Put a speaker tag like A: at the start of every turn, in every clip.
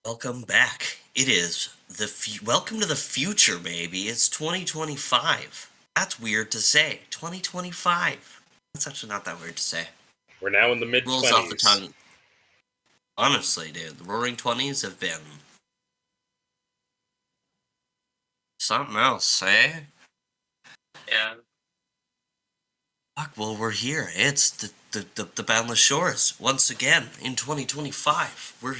A: Welcome back. It is welcome to the future, baby. It's 2025. That's weird to say. 2025. That's actually not that weird to say.
B: We're now in the mid
A: Rolls off the
B: 20s.
A: tongue. Honestly, dude, the Roaring Twenties have been something else, eh?
C: Yeah.
A: Fuck. Well, we're here. It's the Boundless Shores once again in 2025. We're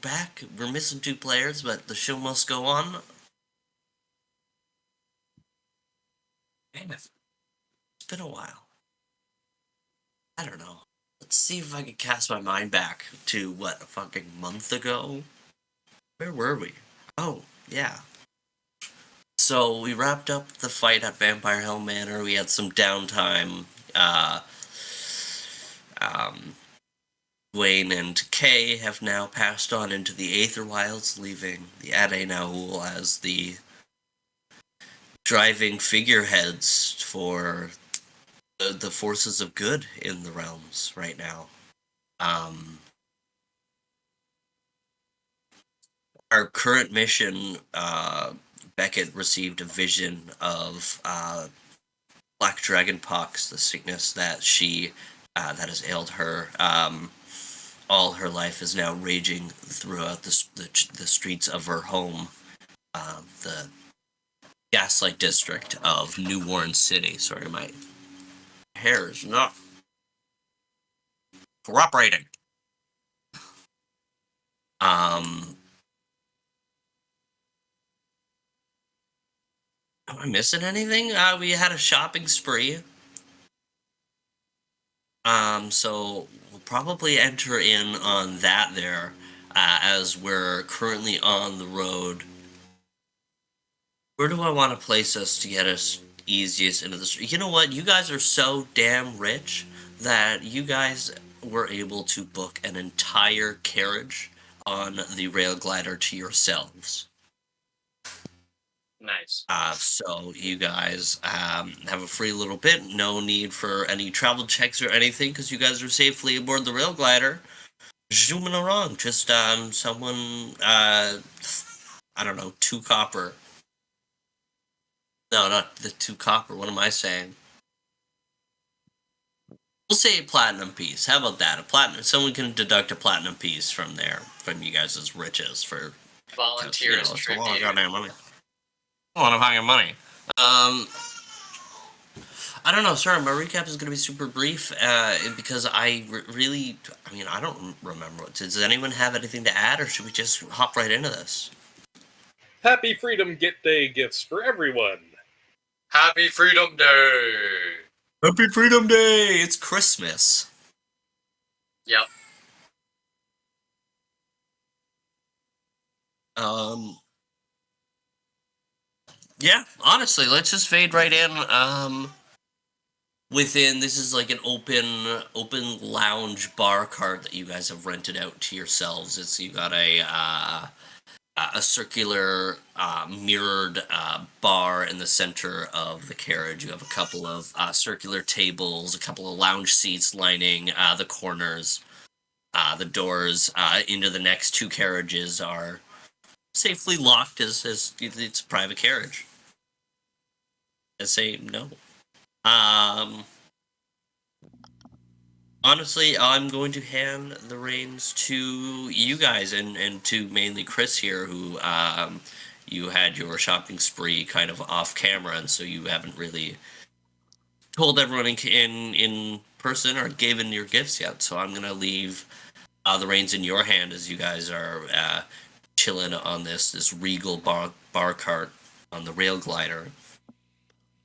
A: back. We're missing two players, but the show must go on. Damn it. It's been a while. I don't know. Let's see if I can cast my mind back to, a fucking month ago? Where were we? Oh, yeah. So, we wrapped up the fight at Vampire Hill Manor. We had some downtime. Dwayne and Kay have now passed on into the Aether Wilds, leaving the Ade Naul as the driving figureheads for the forces of good in the realms right now. Our current mission, Beckett received a vision of Black Dragon Pox, the sickness that that has ailed her. All her life is now raging throughout the streets of her home, the Gaslight District of New Warren City. Sorry, my hair is not cooperating. Am I missing anything? We had a shopping spree. So we'll probably enter in on that there, as we're currently on the road. Where do I want to place us to get us easiest into the street? You know what? You guys are so damn rich that you guys were able to book an entire carriage on the rail glider to yourselves.
C: Nice.
A: So you guys have a free little bit. No need for any travel checks or anything because you guys are safely aboard the rail glider. Zooming along. Just someone, I don't know, 2 copper. No, not the 2 copper. What am I saying? We'll say a platinum piece. How about that? A platinum. Someone can deduct a platinum piece from there, from you guys' riches for
C: Volunteers
A: it's a lot of
C: tribute.
A: goddamn money. A lot of fucking money. I don't know, sorry, my recap is going to be super brief, because I really, I don't remember. Does anyone have anything to add, or should we just hop right into this?
B: Happy Freedom Day gifts for everyone.
C: Happy Freedom Day!
A: Happy Freedom Day! It's Christmas.
C: Yep.
A: Yeah, honestly, let's just fade right in. This is like an open lounge bar cart that you guys have rented out to yourselves. You got a circular mirrored bar in the center of the carriage. You have a couple of circular tables, a couple of lounge seats lining the corners. The doors into the next 2 carriages are safely locked as it's a private carriage. I say no. Honestly, I'm going to hand the reins to you guys and to mainly Chris here, who you had your shopping spree kind of off camera, and so you haven't really told everyone in person or given your gifts yet. So I'm gonna leave the reins in your hand as you guys are chilling on this regal bar cart on the rail glider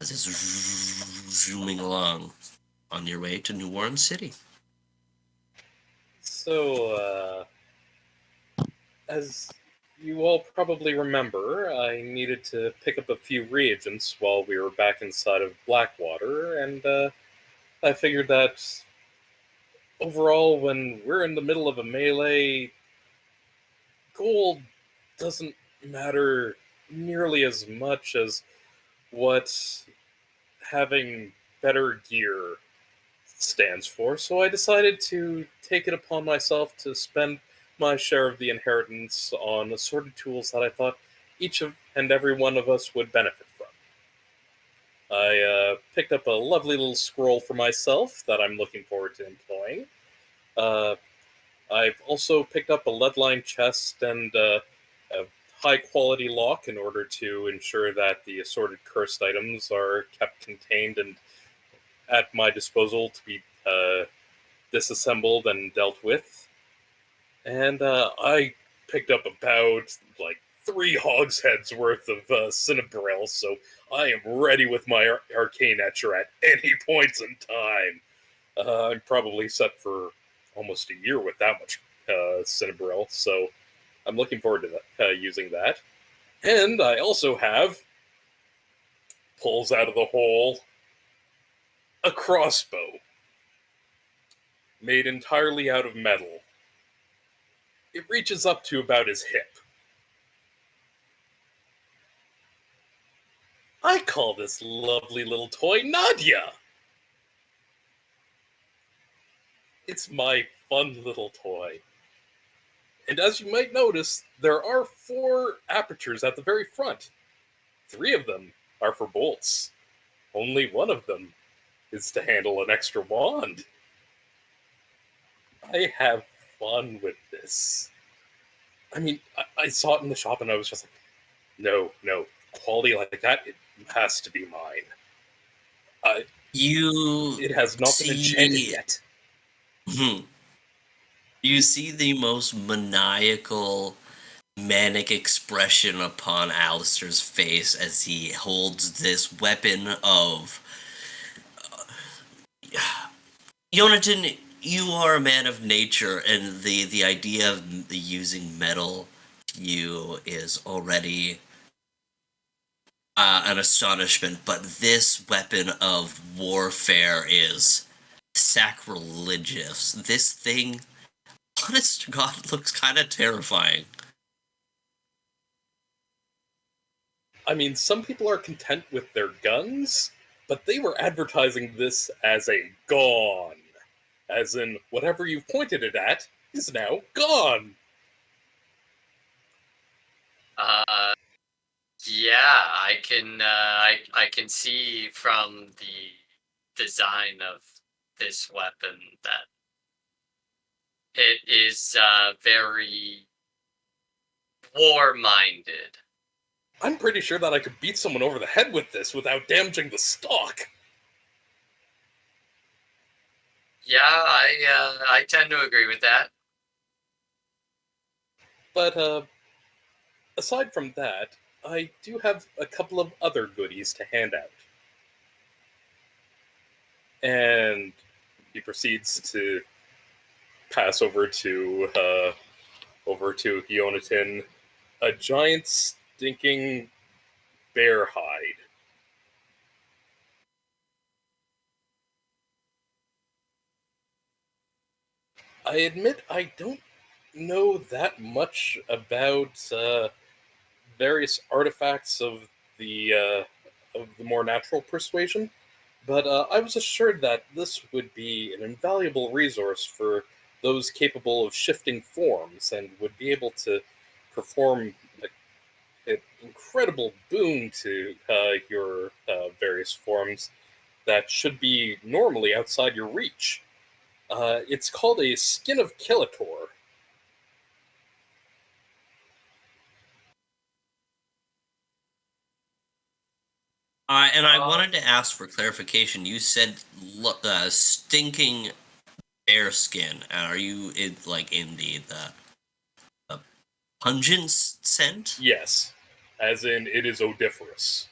A: as it's zooming along on your way to New Warren City.
B: So, as you all probably remember, I needed to pick up a few reagents while we were back inside of Blackwater, and I figured that overall, when we're in the middle of a melee, gold doesn't matter nearly as much as what having better gear stands for. So I decided to take it upon myself to spend my share of the inheritance on assorted tools that I thought each of and every one of us would benefit from. I picked up a lovely little scroll for myself that I'm looking forward to employing. Uh, I've also picked up a lead-lined chest and a high-quality lock in order to ensure that the assorted cursed items are kept contained and at my disposal to be disassembled and dealt with. And I picked up about like 3 hogsheads worth of Cinnabril, so I am ready with my arcane etcher at any point in time. I'm probably set for almost a year with that much Cinnabril, so I'm looking forward to using that. And I also have, pulls out of the hole, a crossbow made entirely out of metal. It reaches up to about his hip. I call this lovely little toy Nadia. It's my fun little toy. And as you might notice, there are 4 apertures at the very front. 3 of them are for bolts. Only one of them is to handle an extra wand. I have fun with this. I mean, I saw it in the shop and I was just like, no, quality like that, it has to be mine. It has not been enchanted yet.
A: You see the most maniacal, manic expression upon Alistair's face as he holds this weapon of... Jonathan, you are a man of nature, and the idea of using metal to you is already an astonishment, but this weapon of warfare is sacrilegious. This thing, honest to God, looks kind of terrifying.
B: I mean, some people are content with their guns, but they were advertising this as a gone. As in, whatever you've pointed it at is now gone.
C: Yeah, I can see from the design of this weapon that it is very war-minded.
B: I'm pretty sure that I could beat someone over the head with this without damaging the stock.
C: Yeah, I tend to agree with that.
B: But aside from that, I do have a couple of other goodies to hand out. And he proceeds to pass over to Yonatan a giant stinking bear hide. I admit I don't know that much about various artifacts of the more natural persuasion, but I was assured that this would be an invaluable resource for those capable of shifting forms and would be able to perform an incredible boon to your various forms that should be normally outside your reach. It's called a Skin of Killator.
A: And I wanted to ask for clarification. You said stinking bear skin. Are you in the pungent scent?
B: Yes, as in it is odoriferous.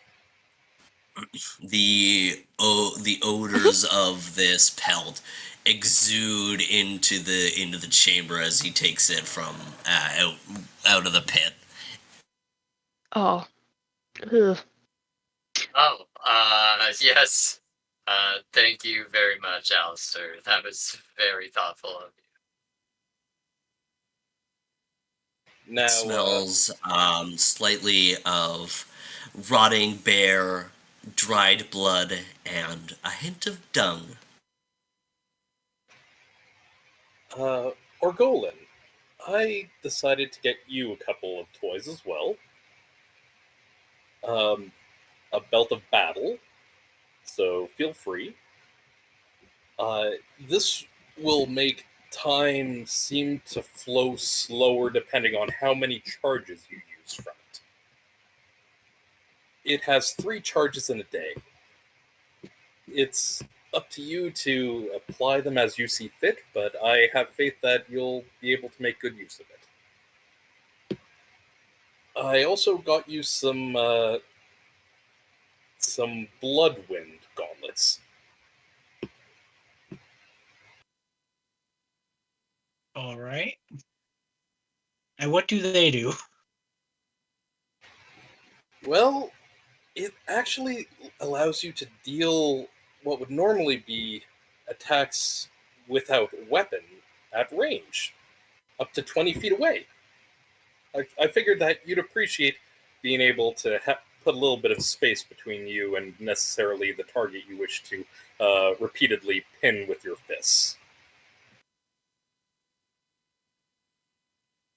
A: The odors of this pelt exude into the chamber as he takes it from out of the pit.
D: Oh. Ugh.
C: Oh, yes. Thank you very much, Alistair. That was very thoughtful of you.
B: Now,
A: Smells slightly of rotting bear, dried blood, and a hint of dung.
B: Orgolan, I decided to get you a couple of toys as well. A belt of battle, so feel free. This will make time seem to flow slower depending on how many charges you use from it. It has 3 charges in a day. It's up to you to apply them as you see fit, but I have faith that you'll be able to make good use of it. I also got you some Bloodwind gauntlets.
E: All right. And what do they do?
B: Well, it actually allows you to deal what would normally be attacks without weapon at range, up to 20 feet away. I figured that you'd appreciate being able to put a little bit of space between you and necessarily the target you wish to repeatedly pin with your fists.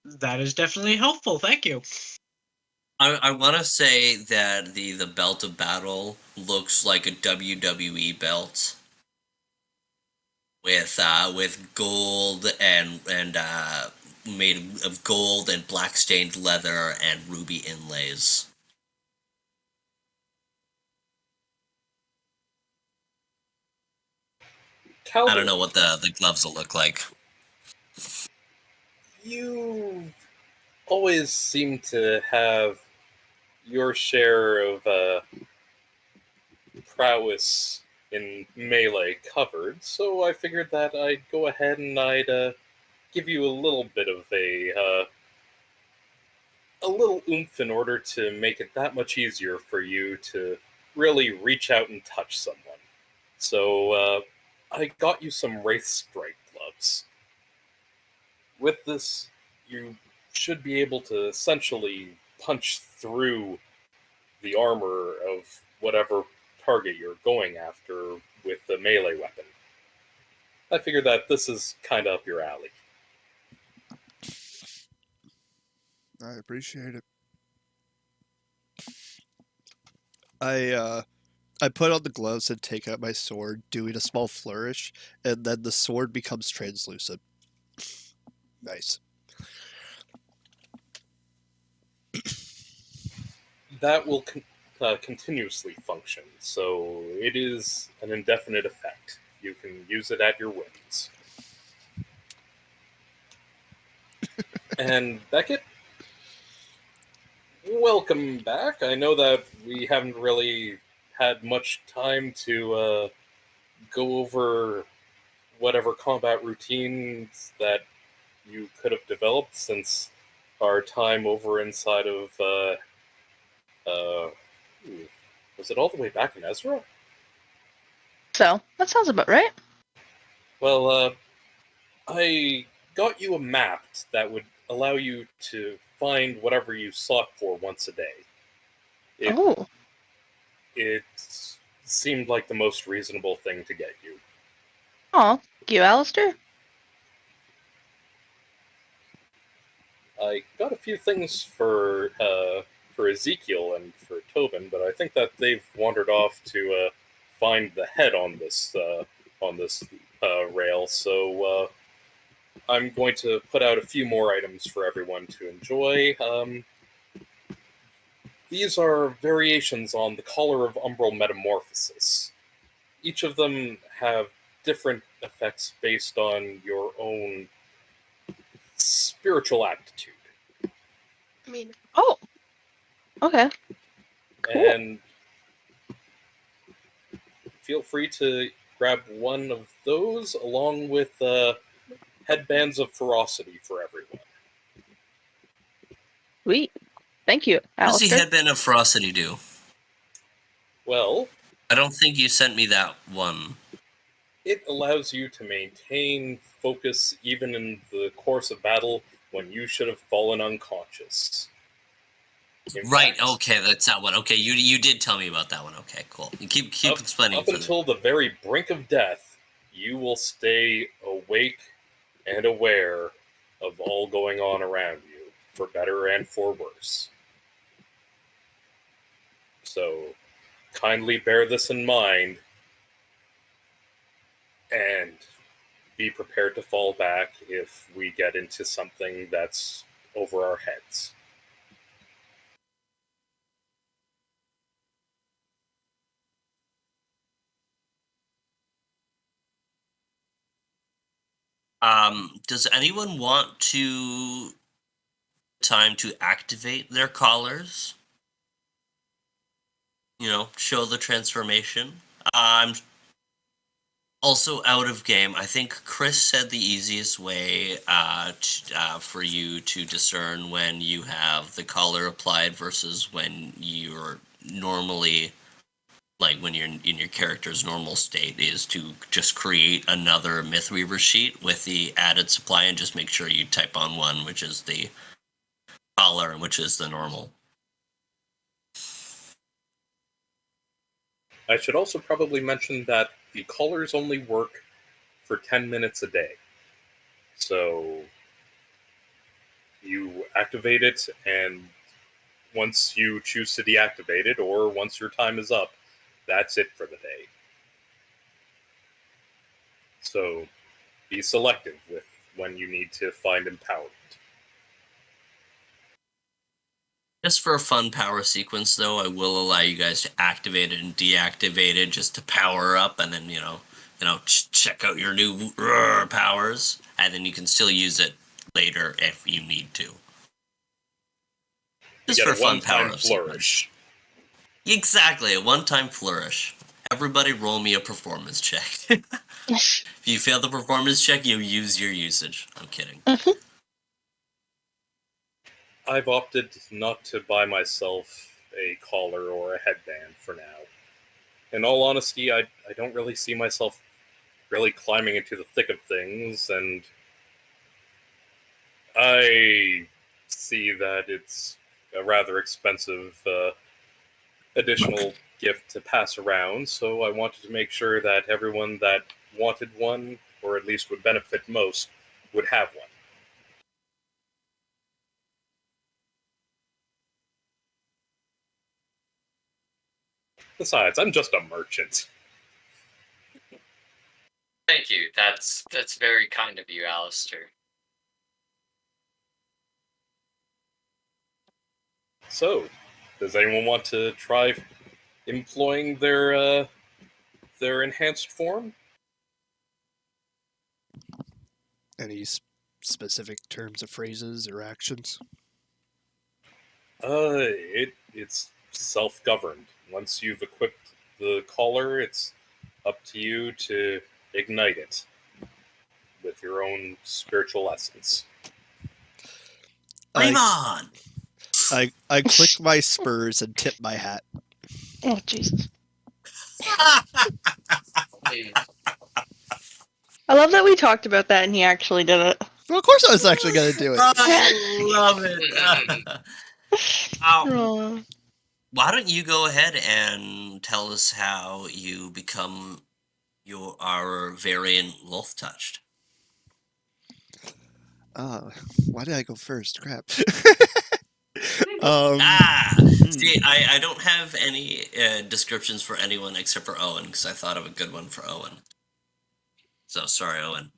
E: That is definitely helpful. Thank you.
A: I want to say that the belt of battle looks like a WWE belt with gold and made of gold and black stained leather and ruby inlays.
B: Cowboy,
A: I don't know what the gloves will look like.
B: you always seem to have your share of prowess in melee covered, so I figured that I'd go ahead and I'd give you a little bit of a little oomph in order to make it that much easier for you to really reach out and touch someone. So I got you some Wraith Strike gloves. With this, you should be able to essentially punch through the armor of whatever target you're going after with the melee weapon. I figured that this is kind of up your alley.
F: I appreciate it. I put on the gloves and take out my sword, doing a small flourish, and then the sword becomes translucent. Nice.
B: That will continuously function, so it is an indefinite effect. You can use it at your whims. And Beckett, welcome back. I know that we haven't really had much time to go over whatever combat routines that you could have developed since our time over inside of was it all the way back in Ezra?
D: So, that sounds about right.
B: Well, I got you a map that would allow you to find whatever you sought for once a day.
D: Oh,
B: It seemed like the most reasonable thing to get you.
D: thank you, Alistair.
B: I got a few things for Ezekiel and for Tobin, but I think that they've wandered off to find the head on this rail. So I'm going to put out a few more items for everyone to enjoy. These are variations on the Collar of Umbral Metamorphosis. Each of them have different effects based on your own spiritual aptitude.
D: Oh, okay. Cool.
B: And feel free to grab one of those along with headbands of ferocity for everyone.
D: Sweet. Thank you,
A: What does the
D: Alistair.
A: headband of ferocity do?
B: Well,
A: I don't think you sent me that one.
B: it allows you to maintain focus even in the course of battle when you should have fallen unconscious.
A: Right. Okay, that's that one. Okay, you did tell me about that one. Okay, cool. You keep explaining.
B: Up until the very brink of death, you will stay awake and aware of all all going on around you, for better and for worse. So kindly bear this in mind and be prepared to fall back if we get into something that's over our heads.
A: Does anyone want to time to activate their collars? You know, show the transformation. I'm also out of game. I think Chris said the easiest way for you to discern when you have the collar applied versus when you're normally, like when you're in your character's normal state, is to just create another Mythweaver sheet with the added supply and just make sure you type on one, which is the collar and which is the normal.
B: I should also probably mention that the collars only work for 10 minutes a day. So you activate it, and once you choose to deactivate it, or once your time is up, that's it for the day. So be selective with when you need to find empowerment.
A: Just for a fun power sequence, though, I will allow you guys to activate it and deactivate it just to power up, and then check out your new powers, and then you can still use it later if you need to. Just
B: You
A: for
B: get
A: a
B: a
A: fun power
B: one-time flourish.
A: Exactly, a one-time flourish. Everybody, roll me a performance check. If you fail the performance check, you use your usage. I'm kidding.
B: I've opted not to buy myself a collar or a headband for now. In all honesty, I don't really see myself really climbing into the thick of things, and I see that it's a rather expensive additional gift to pass around, so I wanted to make sure that everyone that wanted one, or at least would benefit most, would have one. Besides, I'm just a merchant.
C: Thank you. That's very kind of you, Alistair.
B: So, does anyone want to try employing their enhanced form?
F: Any specific terms of phrases or actions?
B: It's self-governed. Once you've equipped the collar, it's up to you to ignite it with your own spiritual essence.
A: Flame on!
F: I click my spurs and tip my hat.
D: Oh, Jesus. I love that we talked about that and he actually did it.
F: Well, of course I was actually going to do it.
A: I love it.
D: Aw.
A: Why don't you go ahead and tell us how you become our variant Wolf Touched?
F: Why did I go first? Crap.
A: See, I don't have any descriptions for anyone except for Owen, because I thought of a good one for Owen. So, sorry, Owen.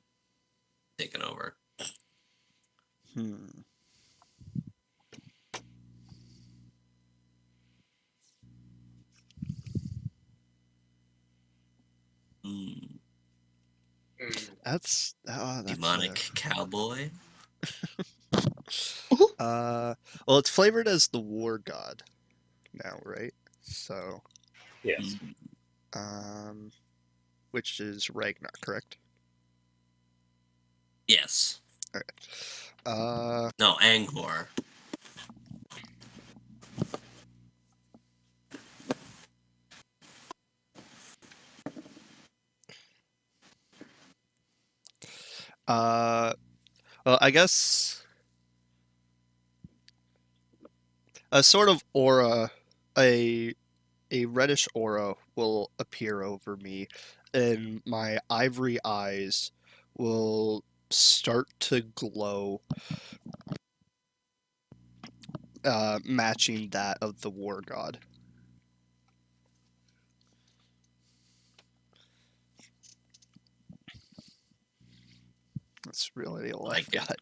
A: Taking over.
F: That's
A: Demonic cowboy.
F: well, it's flavored as the war god now, right? So,
B: Yes.
F: which is Ragnar, correct?
A: Yes.
F: All right.
A: No, Angor.
F: Well, I guess a sort of aura, a reddish aura will appear over me, and my ivory eyes will start to glow matching that of the war god. That's really all I've
A: Like it.
F: got.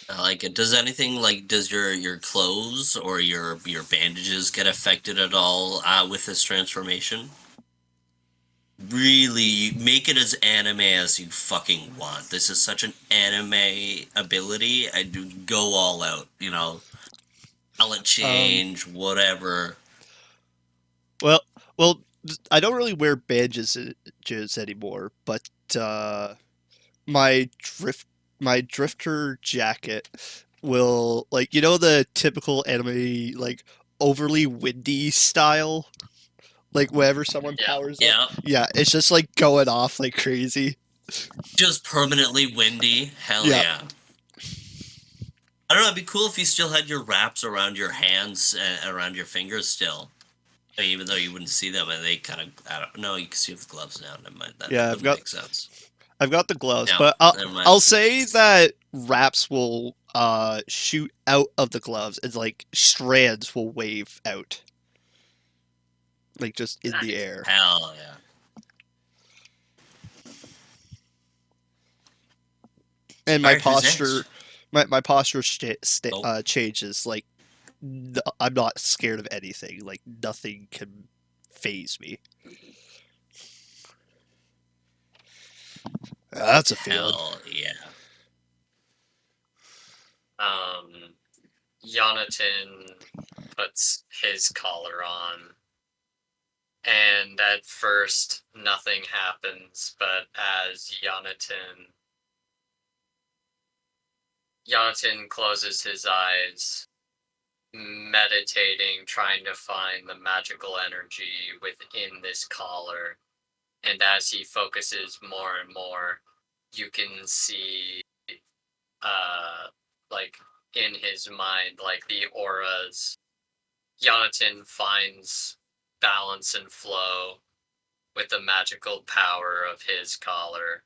A: I like it. Does anything does your clothes or your bandages get affected at all with this transformation? Really make it as anime as you fucking want. This is such an anime ability. I do go all out, color change, whatever.
F: Well, I don't really wear bandages anymore, but my drifter jacket will, the typical anime, overly windy style, whenever someone
C: Yeah.
F: powers up.
A: Yeah,
F: Yeah, it's just going off like crazy.
A: just permanently windy. Hell
F: Yeah.
A: yeah. I don't know. It'd be cool if you still had your wraps around your hands, around your fingers still. I mean, even though you wouldn't see them, and they kind of, I don't know, you can see with gloves now. Never mind. That
F: Yeah,
A: wouldn't make sense.
F: I've got the gloves,
A: No,
F: but
A: never mind.
F: I'll say that wraps will shoot out of the gloves, and strands will wave out, just in the
C: Nice.
F: air.
A: Hell yeah.
F: And my
A: Alright, who's
F: posture,
A: next?
F: my posture
A: Oh.
F: changes. I'm not scared of anything. Nothing can phase me. That's a feeling.
A: Hell yeah.
C: Jonathan puts his collar on, and at first nothing happens, but as Jonathan closes his eyes, meditating, trying to find the magical energy within this collar, and as he focuses more and more, you can see in his mind, the auras. Jonathan finds balance and flow with the magical power of his collar.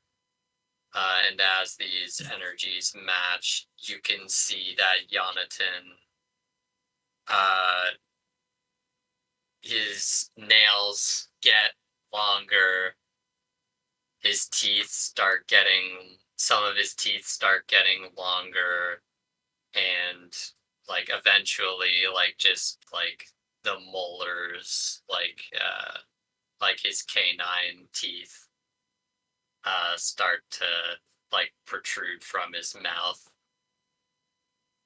C: And as these energies match, you can see that Jonathan, his nails get longer, some of his teeth start getting longer, and eventually just the molars, his canine teeth start to protrude from his mouth,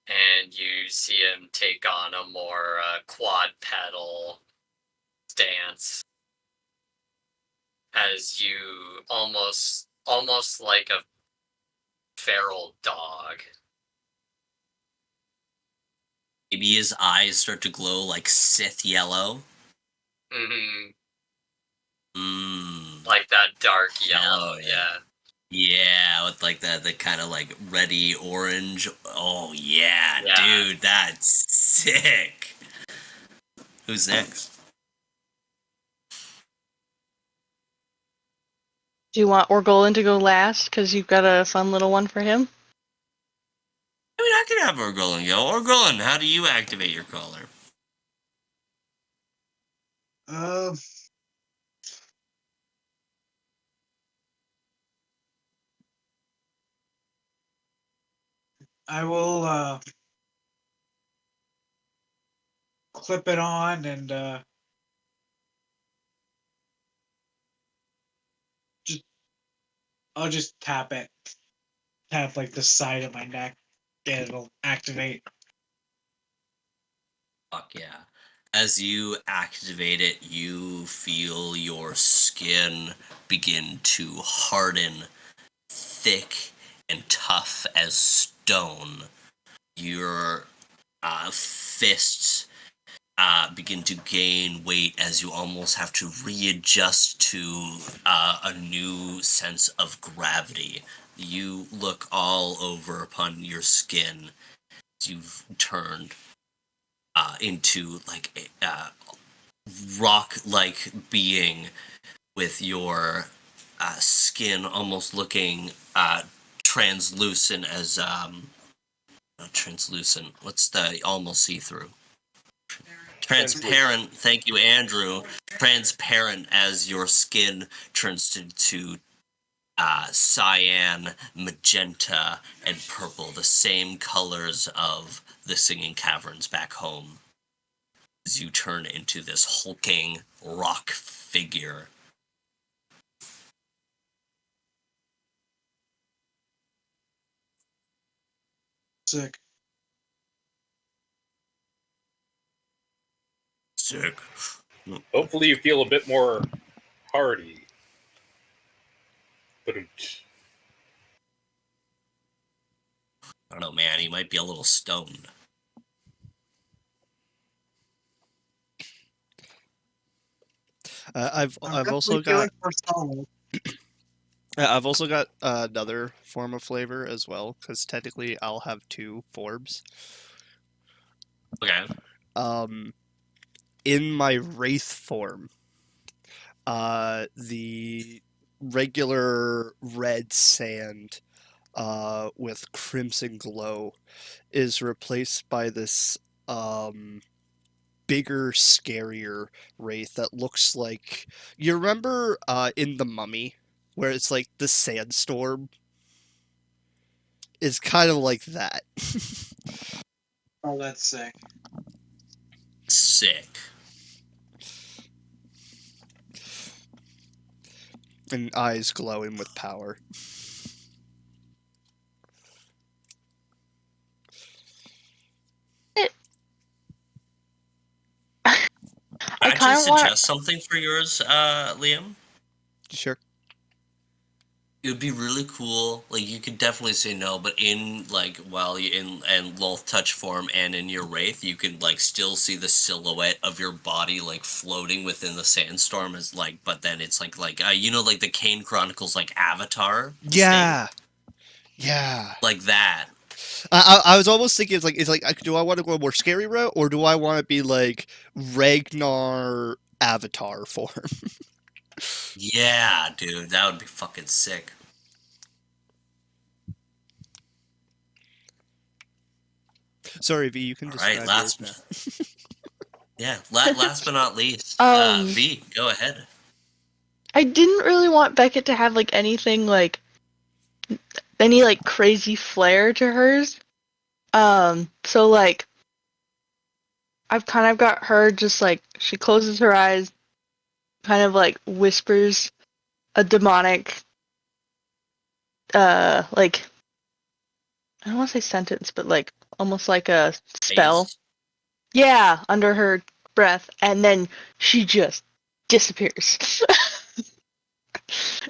C: and you see him take on a more quadrupedal stance as you almost like a feral dog.
A: Maybe his eyes start to glow like Sith yellow.
C: Mm-hmm.
A: Mmm.
C: Like that dark yellow,
A: Hell
C: yeah.
A: Yeah, with the kind of reddy orange. Oh yeah,
C: Yeah.
A: dude, that's sick. Who's next?
D: Do you want Orgolin to go last? Because you've got a fun little one for him?
A: I mean, I could have Orgolin go. Orgolin, how do you activate your collar?
E: I will clip it on and I'll just tap the side of my neck, and it'll activate.
A: Fuck yeah. As you activate it, you feel your skin begin to harden, thick and tough as stone. Your fists begin to gain weight as you almost have to readjust to a new sense of gravity. You look all over upon your skin as you've turned into a rock-like being with your skin almost looking translucent as Translucent. What's the almost see-through? Transparent. Thank you, Andrew. Transparent as your skin turns to cyan, magenta, and purple, the same colors of the Singing Caverns back home. As you turn into this hulking rock figure.
E: Sick.
A: Sick.
B: Hopefully you feel a bit more hardy. But
A: I don't know, man. He might be a little stoned.
F: I've
E: I'm
F: also
E: definitely feeling
F: got
E: more solid.
F: I've also got another form of flavor as well, because technically I'll have two forms.
A: Okay.
F: In my wraith form, the regular red sand with crimson glow is replaced by this bigger, scarier wraith that looks like, you remember in The Mummy where it's like the sandstorm is kind of like that.
E: Oh, that's sick.
A: Sick.
F: And eyes glowing with power.
D: I
A: Actually,
D: kind of want.
A: suggest something for yours, Liam.
F: Sure.
A: It would be really cool. Like, you could definitely say no, but in like while you in and Loth touch form and in your wraith, you can like still see the silhouette of your body like floating within the sandstorm. As like, but then it's like like the Kane Chronicles like Avatar.
F: Yeah.
A: State?
F: Yeah.
A: Like that.
F: I was almost thinking it's like do I want to go a more scary route or do I want to be like Ragnar Avatar form?
A: Yeah, dude, that would be fucking sick.
F: Sorry, V, you can
A: All right,
F: describe yours
A: last
F: now.
A: yeah, last but not least,
D: Um,
A: V, go ahead.
D: I didn't really want Beckett to have like anything like any like crazy flair to hers. So like I've kind of got her just like she closes her eyes, kind of like whispers a demonic like I don't want to say sentence, but like almost like a spell.
A: Ace.
D: Yeah, under her breath, and then she just disappears.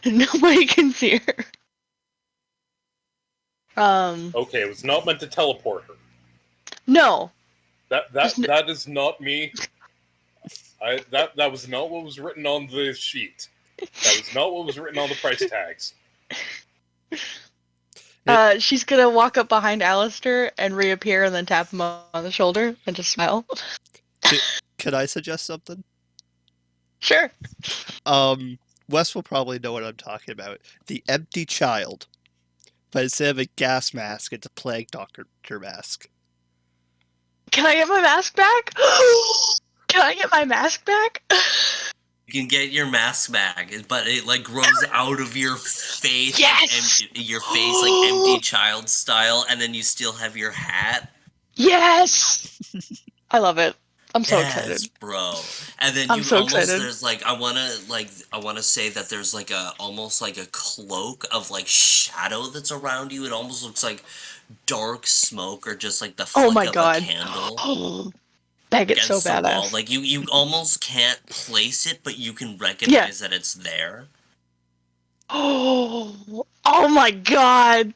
D: And nobody can see her.
B: okay, it was not meant to teleport her.
D: No.
B: That is not me. That was not what was written on the sheet. That was not what was written on the price tags.
D: She's gonna walk up behind Alistair and reappear and then tap him on the shoulder and just smile.
F: Can I suggest something?
D: Sure.
F: Wes will probably know what I'm talking about. The empty child. But instead of a gas mask, it's a plague doctor mask.
D: Can I get my mask back? Can I get my mask back?
A: You can get your mask back, but it like grows out of your face,
D: Yes!
A: like your face like empty child style, and then you still have your hat.
D: Yes! I love it. I'm so
A: Yes,
D: excited.
A: bro. And then
D: I'm
A: you
D: so
A: almost
D: excited.
A: there's like I wanna say that there's like a almost like a cloak of like shadow that's around you. It almost looks like dark smoke or just like the
D: Oh
A: flick
D: my
A: of a
D: god.
A: candle
D: Beckett's so
A: against the wall.
D: badass.
A: Like you almost can't place it, but you can
D: Yeah.
A: recognize that it's there.
D: Oh my god.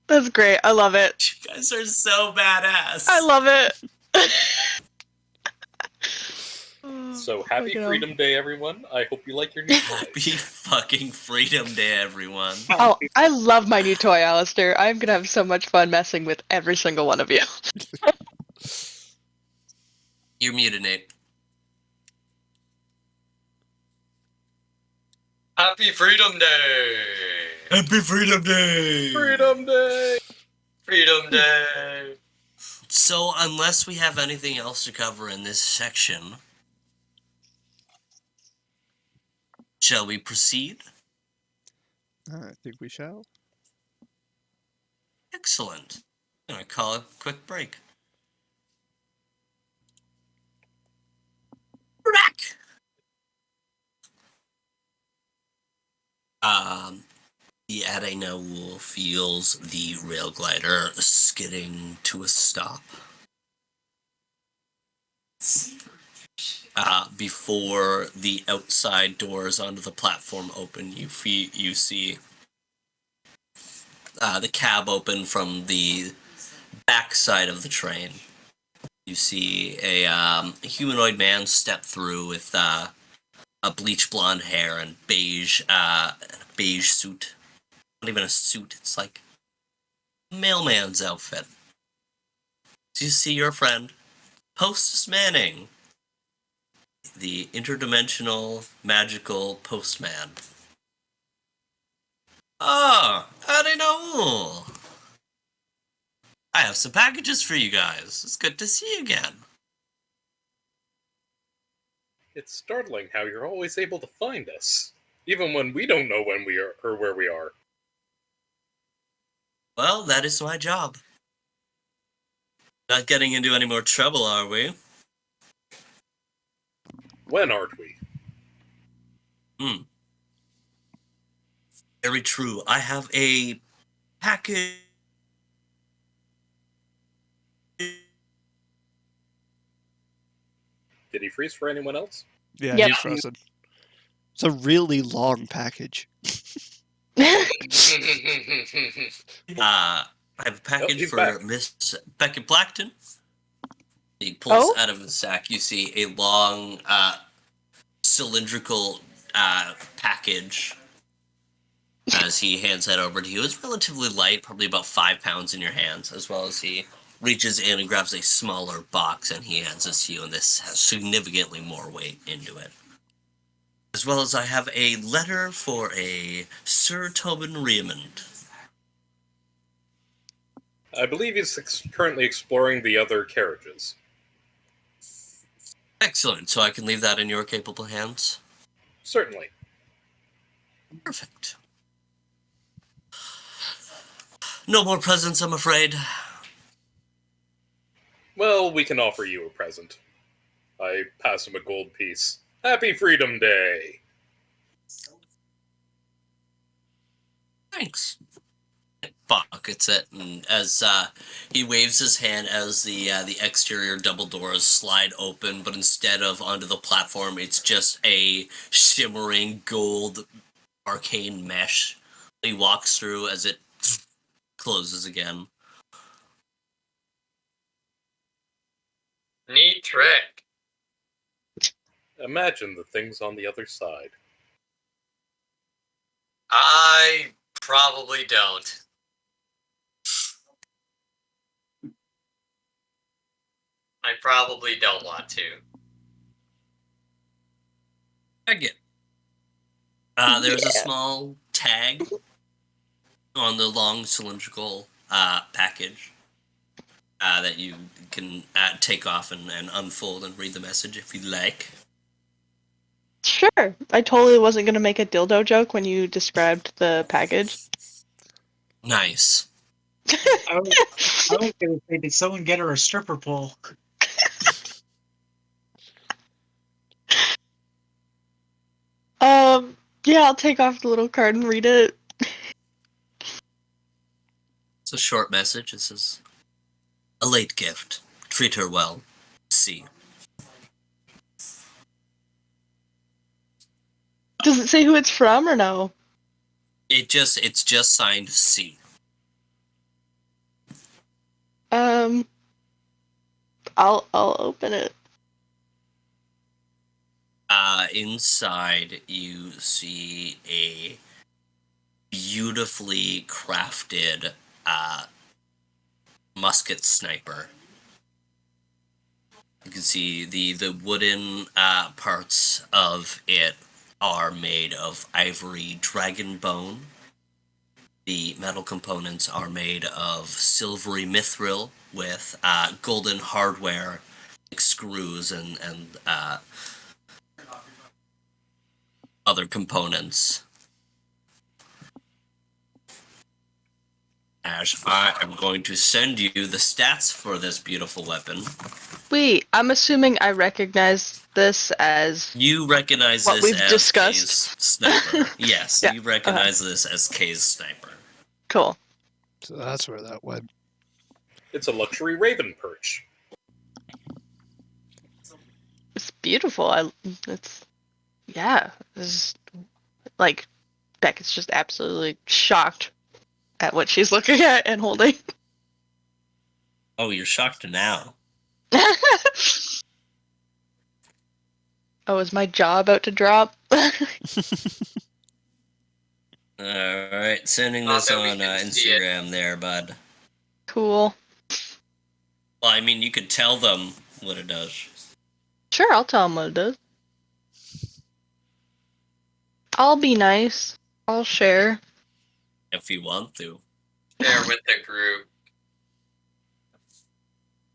D: That's great. I love it.
A: You guys are so badass.
D: I love it.
B: So happy
D: Fucking hell.
B: Freedom Day, everyone. I hope you like your new
A: Happy
B: toys.
A: fucking Freedom Day, everyone.
D: Oh, I love my new toy, Alistair. I'm gonna have so much fun messing with every single one of you.
A: You're muted, Nate.
C: Happy Freedom Day!
A: Happy Freedom Day!
B: Freedom Day!
C: Freedom Day!
A: So, unless we have anything else to cover in this section, shall we proceed?
F: I think we shall.
A: Excellent. I'm going to call a quick break. We're back! The Adenoul feels the rail glider skidding to a stop. Before the outside doors onto the platform open, you see the cab open from the back side of the train. You see a humanoid man step through with a bleach blonde hair and beige suit. Not even a suit, it's like a mailman's outfit. So you see your friend, Hostess Manning, the interdimensional magical postman. Ah, Adenoul. I have some packages for you guys. It's good to see you again.
B: It's startling how you're always able to find us, even when we don't know when we are or where we are.
A: Well, that is my job. Not getting into any more trouble, are we?
B: When aren't we?
A: Very true. I have a package.
B: Did he freeze for anyone else?
F: Yeah,
D: Yep.
F: he's frozen. It's a really long package.
A: I have a package
B: he's
A: for
B: back.
A: Miss Beckett Blackton. He pulls
D: Oh?
A: out of his sack. You see a long, cylindrical package as he hands that over to you. It's relatively light, probably about 5 pounds in your hands, as well as he reaches in and grabs a smaller box and he hands this to you, and this has significantly more weight into it. As well as I have a letter for a Sir Tobin Raymond.
B: I believe he's currently exploring the other carriages.
A: Excellent, so I can leave that in your capable hands?
B: Certainly.
A: Perfect. No more presents, I'm afraid.
B: Well, we can offer you a present. I pass him a gold piece. Happy Freedom Day!
A: Thanks. Pockets it, and as he waves his hand as the exterior double doors slide open, but instead of onto the platform, it's just a shimmering gold arcane mesh he walks through as it closes again.
C: Neat trick.
B: Imagine the things on the other side.
C: I probably don't. I probably don't want to.
A: Beckett. There's a small tag on the long cylindrical package that you can take off and unfold and read the message if you'd like.
D: Sure. I totally wasn't gonna make a dildo joke when you described the package.
A: Nice.
E: I was gonna say, did someone get her a stripper pole?
D: Yeah, I'll take off the little card and read it.
A: It's a short message. It says, "A late gift. Treat her well. C."
D: Does it say who it's from or no?
A: It's just signed C.
D: I'll open it.
A: Inside you see a beautifully crafted musket sniper. You can see the wooden parts of it are made of ivory dragon bone. The metal components are made of silvery mithril with golden hardware, like screws and other components. Ash, I am going to send you the stats for this beautiful weapon.
D: Wait, I'm assuming I recognize this as
A: You recognize
D: what
A: this
D: we've
A: as
D: discussed.
A: Kay's sniper. Yes,
D: Yeah,
A: you recognize this as Kay's sniper.
D: Cool.
F: So that's where that went.
B: It's a luxury raven perch.
D: It's beautiful. Yeah. It's like Beckett's just absolutely shocked at what she's looking at and holding.
A: Oh, you're shocked now.
D: Oh, is my jaw about to drop?
A: Alright, sending
C: Not
A: this
C: that we
A: on
C: can see it.
A: Instagram there, bud.
D: Cool.
A: Well, I mean, you could tell them what it does.
D: Sure, I'll tell him what it does. I'll be nice. I'll share.
A: If you want to.
C: Share with the group.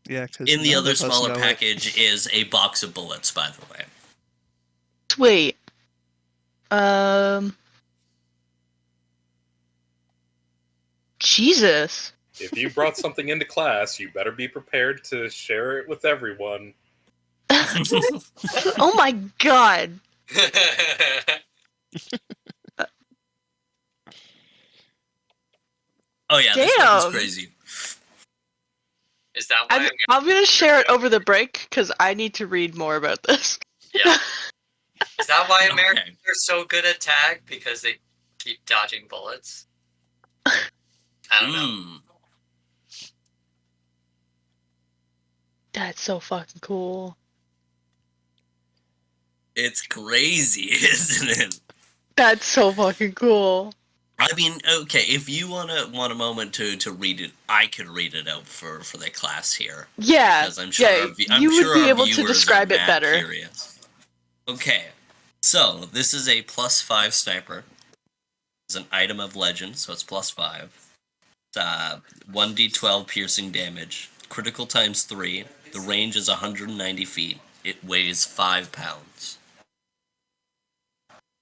F: Yeah, because
A: In the other smaller package is a box of bullets, by the way.
D: Wait. Jesus.
B: If you brought something into class, you better be prepared to share it with everyone.
D: Oh my god.
A: Oh yeah, this
D: Damn.
A: weapon's crazy.
C: Is that why
D: I'm gonna share it over the break because I need to read more about this.
C: Yeah. Is that why
A: Okay.
C: Americans are so good at tag? Because they keep dodging bullets? I don't know.
D: That's so fucking cool.
A: It's crazy, isn't it?
D: That's so fucking cool.
A: I mean, okay, if you want a moment to read it, I could read it out for the class here.
D: Yeah,
A: Because I'm sure
D: yeah,
A: I'm
D: you
A: sure
D: would be
A: our
D: able to
A: viewers
D: describe
A: are
D: it
A: mad
D: better.
A: Curious. Okay, so this is a +5 sniper. It's an item of legend, so it's +5. It's 1d12 piercing damage. Critical times 3. The range is 190 feet. It weighs 5 pounds.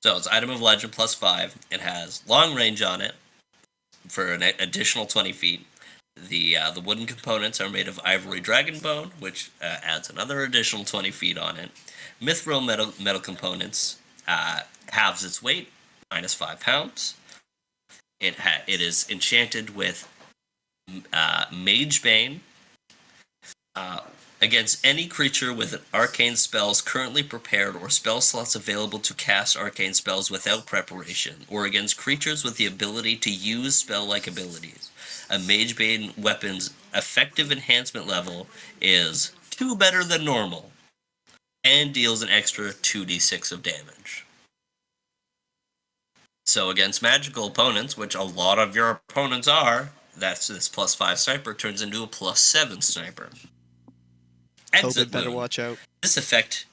A: So it's item of legend +5. It has long range on it for an additional 20 feet. The wooden components are made of ivory dragon bone, which adds another additional 20 feet on it. Mithril metal components halves its weight, -5 pounds. It is enchanted with Mage Bane. Against any creature with arcane spells currently prepared or spell slots available to cast arcane spells without preparation, or against creatures with the ability to use spell-like abilities. A Mage Bane weapon's effective enhancement level is 2 better than normal, and deals an extra 2d6 of damage. So against magical opponents, which a lot of your opponents are, that's this +5 sniper turns into a +7 sniper. Exit
F: better
A: wound.
F: watch out.
A: This effect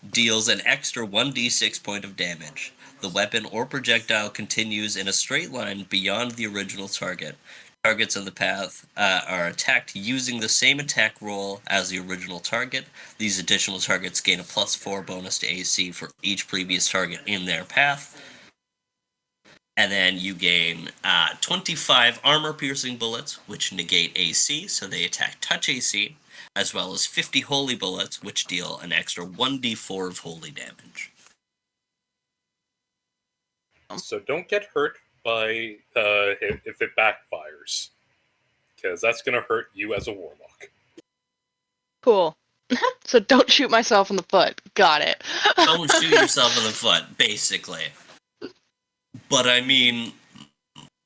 A: deals an extra 1d6 point of damage. The weapon or projectile continues in a straight line beyond the original target. Targets on the path are attacked using the same attack roll as the original target. These additional targets gain a +4 bonus to AC for each previous target in their path. And then you gain 25 armor-piercing bullets, which negate AC, so they attack touch AC, as well as 50 holy bullets, which deal an extra 1d4 of holy damage.
B: So don't get hurt by if it backfires, because that's going to hurt you as a warlock.
D: Cool. So don't shoot myself in the foot. Got it.
A: Don't shoot yourself in the foot, basically. But I mean,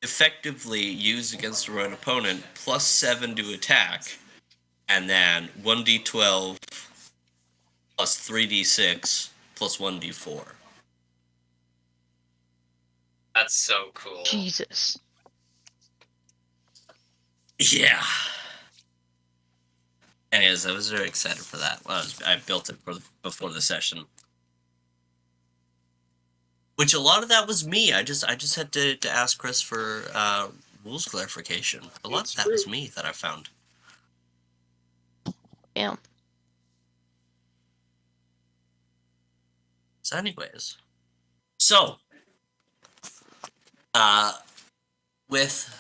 A: effectively used against the right opponent, +7 to attack, and then 1d12 plus 3d6 plus 1d4.
C: That's so cool.
D: Jesus.
A: Yeah. Anyways, I was very excited for that. I built it before the session. Which a lot of that was me. I just had to ask Chris for rules clarification. A lot
B: It's
A: of that was
B: true.
A: me that I found.
D: Damn.
A: So, anyways, so uh, with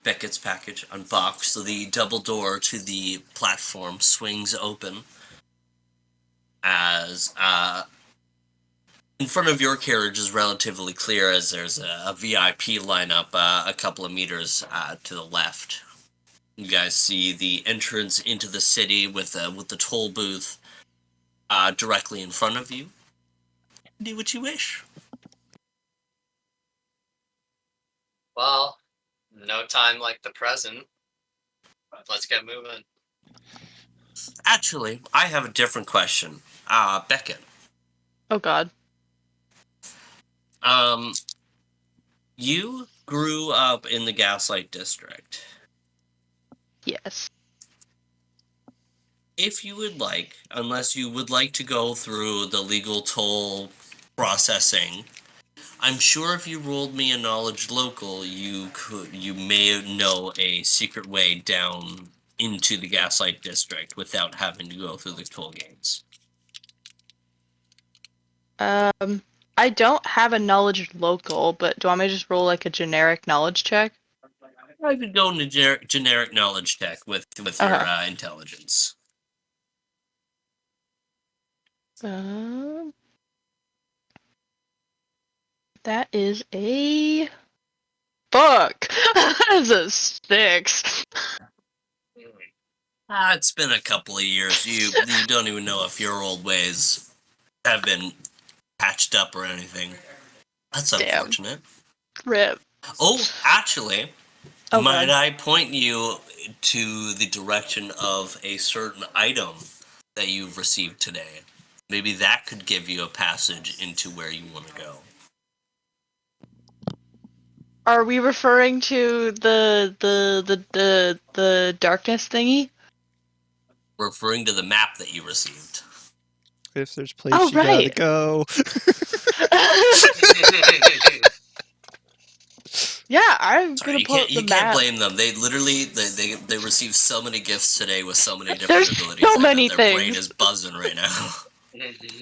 A: Beckett's package unboxed, the double door to the platform swings open as in front of your carriage is relatively clear as there's a VIP lineup a couple of meters to the left. You guys see the entrance into the city with the toll booth directly in front of you. Do what you wish.
C: Well, no time like the present. Let's get moving.
A: Actually, I have a different question. Beckett.
D: Oh God.
A: You grew up in the Gaslight District.
D: Yes.
A: If you would like, unless you would like to go through the legal toll processing, I'm sure if you rolled me a knowledge local, you may know a secret way down into the Gaslight District without having to go through the toll gates.
D: I don't have a knowledge local, but do you want me to just roll like a generic knowledge check?
A: I could go into generic knowledge check with your
D: Okay.
A: intelligence.
D: That is a fuck. That is a 6.
A: It's been a couple of years. You don't even know if your old ways have been patched up or anything. That's
D: Damn.
A: unfortunate.
D: Rip.
A: Oh, actually,
D: Oh
A: might
D: God.
A: I point you to the direction of a certain item that you've received today? Maybe that could give you a passage into where you want to go.
D: Are we referring to the darkness thingy?
A: Referring to the map that you received.
F: If there's a place
D: Oh,
F: you gotta
D: right.
F: go.
D: Yeah, I'm
A: Sorry,
D: gonna pull up the
A: you can't
D: map.
A: blame them. They literally they received so many gifts today with so many different
D: There's
A: abilities
D: so many
A: that their brain
D: things.
A: is buzzing right now.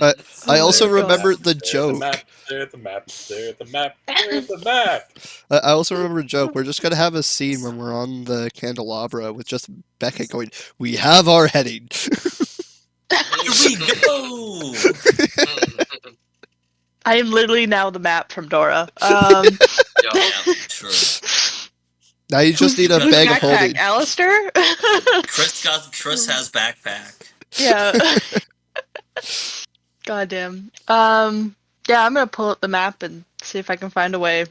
F: I
D: Oh
F: also
D: my God.
F: remember the
B: There's the
F: joke.
B: map. There's the map. There's the map. There's the map.
F: I also remember a joke. We're just gonna have a scene when we're on the candelabra with just Beckett going, "We have our heading."
A: Here we go!
D: I am literally now the map from Dora.
C: Yo,
A: Yeah, true.
F: Now you just need a
D: Who's
F: bag of
D: backpack?
F: holding.
D: Alistair?
A: Chris has backpack.
D: Yeah. Goddamn. Yeah, I'm gonna pull up the map and see if I can find a way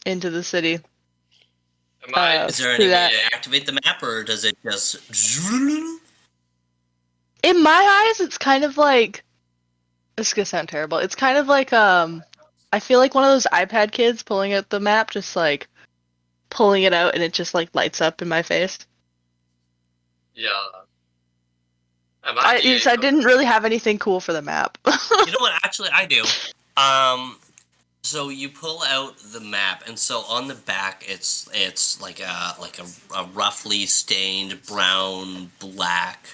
D: into the city.
C: am I?
A: Is there
D: through
A: any way
D: that.
A: to activate the map, or does it just?
D: In my eyes, it's kind of like this is gonna sound terrible. It's kind of like I feel like one of those iPad kids pulling out the map, just like pulling it out and it just like lights up in my face.
C: Yeah. Am I?
D: I didn't really have anything cool for the map.
A: You know what? Actually, I do. So you pull out the map, and so on the back, it's like a roughly stained brown black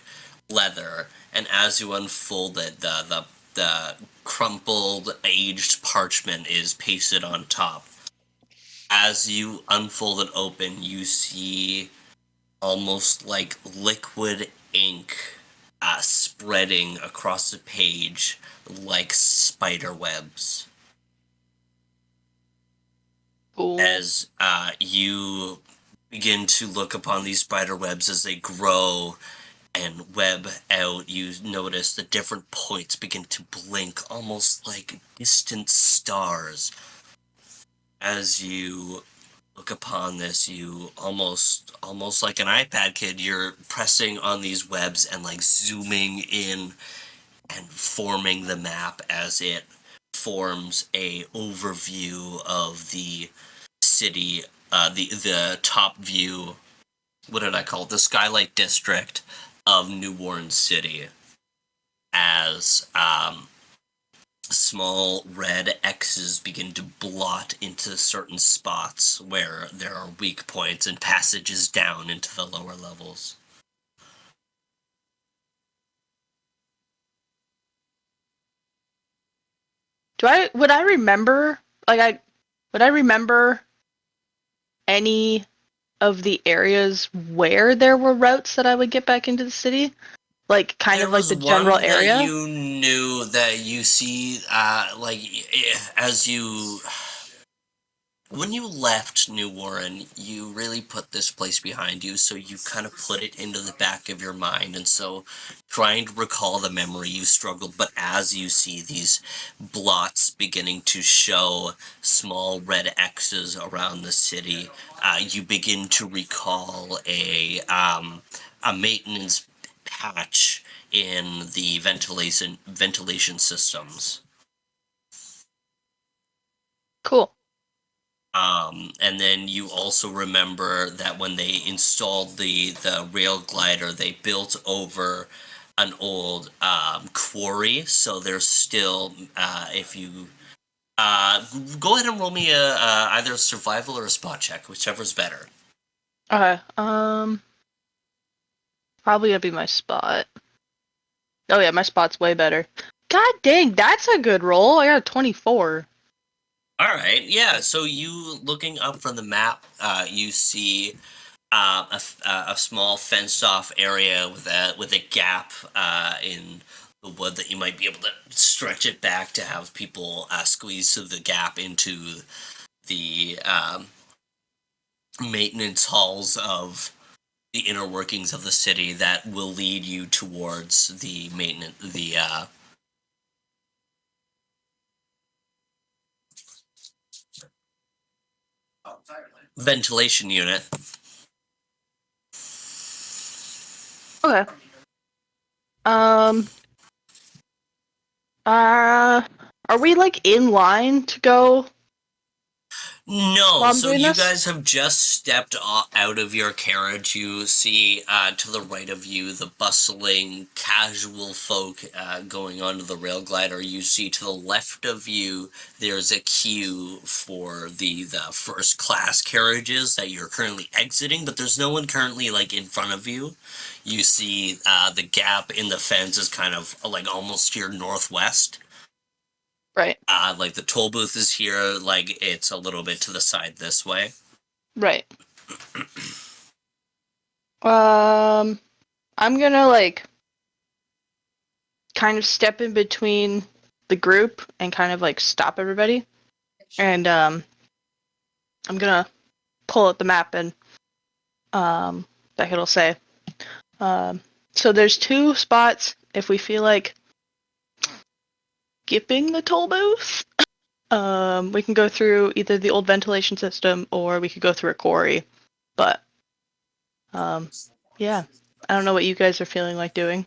A: leather, and as you unfold it, the crumpled aged parchment is pasted on top. As you unfold it open, you see almost like liquid ink spreading across the page like spider webs.
D: Cool.
A: As you begin to look upon these spider webs as they grow and web out, you notice the different points begin to blink almost like distant stars. As you look upon this, you almost like an iPad kid, you're pressing on these webs and like zooming in and forming the map as it forms a overview of the city, the top view. What did I call it? The skylight district of New Warren City. As small red X's begin to blot into certain spots where there are weak points and passages down into the lower levels.
D: Would I remember, would I remember any of the areas where there were routes that I would get back into the city? Like, kind
A: There
D: of like
A: was
D: the general
A: one that
D: area?
A: you knew that you see, as you when you left New Warren, you really put this place behind you, so you kind of put it into the back of your mind, and so trying to recall the memory, you struggled, but as you see these blots beginning to show small red X's around the city, you begin to recall a maintenance patch in the ventilation systems.
D: Cool.
A: And then you also remember that when they installed the rail glider, they built over an old quarry. So there's still, if you go ahead and roll me either a survival or a spot check, whichever's better.
D: Okay. Probably gonna be my spot. Oh yeah, my spot's way better. God dang, that's a good roll. I got a 24.
A: All right, yeah. So you looking up from the map, you see a small fenced off area with a gap in the wood that you might be able to stretch it back to have people squeeze through the gap into the maintenance halls of the inner workings of the city that will lead you towards the ventilation unit.
D: Okay. Um. Are we like in line to go
A: No,
D: while I'm
A: so
D: doing
A: you
D: this?
A: guys have just stepped out of your carriage. You see to the right of you the bustling, casual folk going onto the rail glider. You see to the left of you there's a queue for the first class carriages that you're currently exiting, but there's no one currently like in front of you. You see the gap in the fence is kind of like almost to your northwest.
D: Right.
A: Like the toll booth is here, like it's a little bit to the side this way.
D: Right. I'm gonna like kind of step in between the group and kind of like stop everybody. And I'm gonna pull up the map and Beckett will say, so there's 2 spots if we feel like skipping the toll booth. We can go through either the old ventilation system or we could go through a quarry. But yeah, I don't know what you guys are feeling like doing.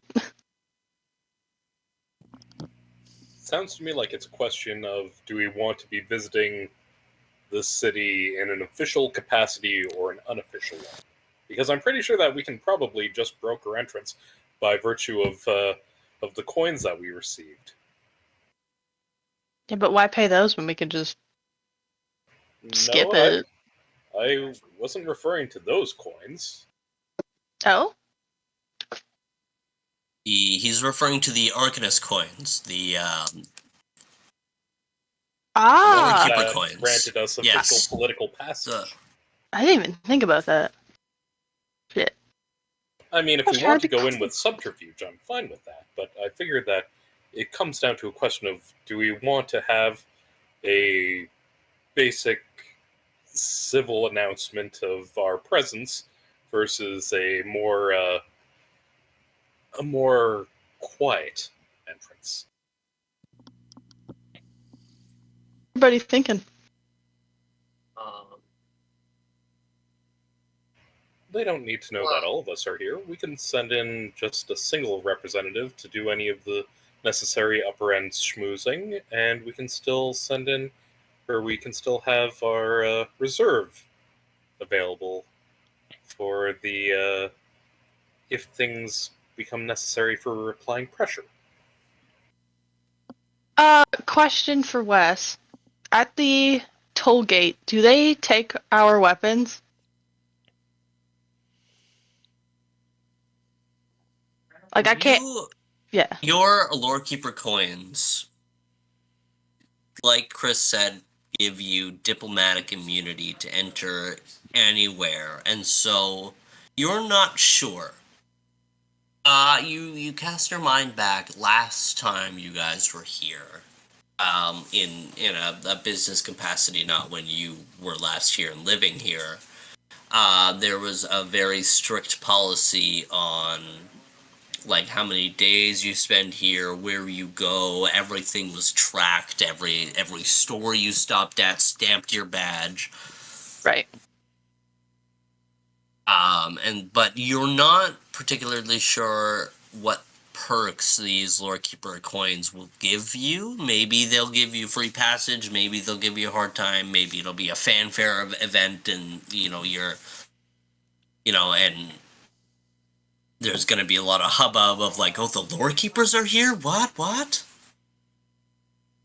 B: Sounds to me like it's a question of, do we want to be visiting the city in an official capacity or an unofficial one? Because I'm pretty sure that we can probably just broker entrance by virtue of the coins that we received.
D: Yeah, but why pay those when we could just skip
B: No,
D: it?
B: I wasn't referring to those coins.
D: Oh?
A: He's referring to the Arcanist coins, the
D: Ah!
A: Keeper
B: That
A: coins.
B: granted us official
A: Yes.
B: political passage.
D: I didn't even think about that. Shit.
B: I mean, if
D: That's
B: we want
D: hard
B: to
D: to
B: go in
D: call.
B: with subterfuge, I'm fine with that. But I figured that it comes down to a question of, do we want to have a basic civil announcement of our presence versus a more quiet entrance?
D: Everybody thinking.
C: Um,
B: They don't need to know that
C: Well-
B: all of us are here. We can send in just a single representative to do any of the necessary upper end schmoozing, and we can still send in, or we can still have our reserve available for the if things become necessary for applying pressure.
D: Question for Wes. At the toll gate, do they take our weapons? Like, I can't. Yeah.
A: Your Lore Keeper coins, like Chris said, give you diplomatic immunity to enter anywhere, and so you're not sure. You cast your mind back last time you guys were here, in a business capacity, not when you were last here and living here. There was a very strict policy on like how many days you spend here, where you go. Everything was tracked. Every store you stopped at stamped your badge.
D: Right.
A: But you're not particularly sure what perks these Lore Keeper coins will give you. Maybe they'll give you free passage. Maybe they'll give you a hard time. Maybe it'll be a fanfare event, and and there's going to be a lot of hubbub of like, oh, the Lore Keepers are here? What?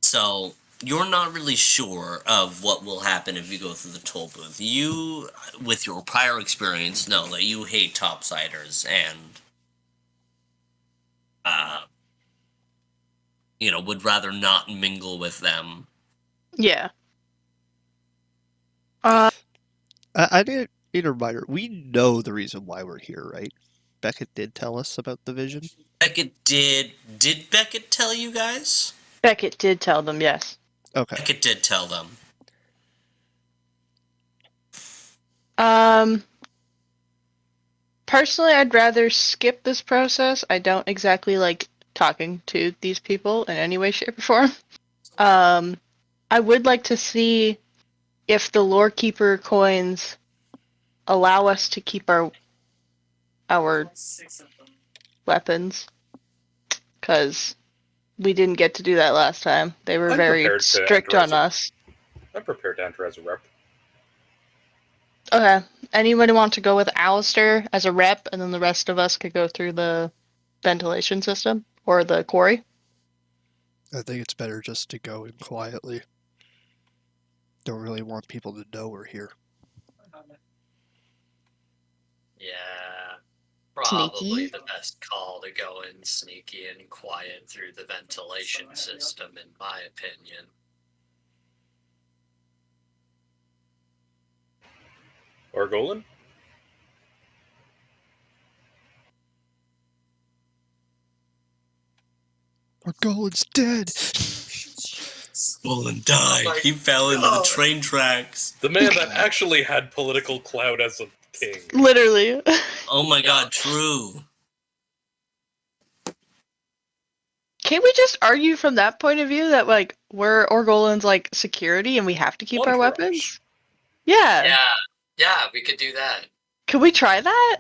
A: So you're not really sure of what will happen if you go through the toll booth. You, with your prior experience, know that you hate topsiders and, would rather not mingle with them.
D: Yeah.
F: I need a reminder. We know the reason why we're here, right? Beckett did tell us about the vision.
A: Beckett did Beckett tell you guys?
D: Beckett did tell them, yes.
F: Okay.
A: Beckett did tell them.
D: Personally, I'd rather skip this process. I don't exactly like talking to these people in any way, shape, or form. I would like to see if the Lore Keeper coins allow us to keep our weapons, because we didn't get to do that last time. They were
B: I'm
D: very
B: prepared to
D: strict
B: enter
D: on
B: as a-
D: us.
B: I'm prepared to enter as a rep.
D: Okay. Anybody want to go with Alistair as a rep, and then the rest of us could go through the ventilation system or the quarry?
F: I think it's better just to go in quietly. Don't really want people to know we're here.
C: Yeah, probably
D: Sneaky?
C: the best call to go in sneaky and quiet through the ventilation system, in my opinion.
B: Argolan?
F: Argolan's dead!
A: Olin died.
C: my
A: He fell into the
C: God.
A: train tracks.
B: The man that actually had political clout as a king.
D: Literally.
A: Oh my
C: Yeah.
A: god, true.
D: Can't we just argue from that point of view that, like, we're Orgolan's, like, security and we have to keep our
B: Entourage.
D: weapons? Yeah.
C: Yeah, we could do that.
D: Could we try that?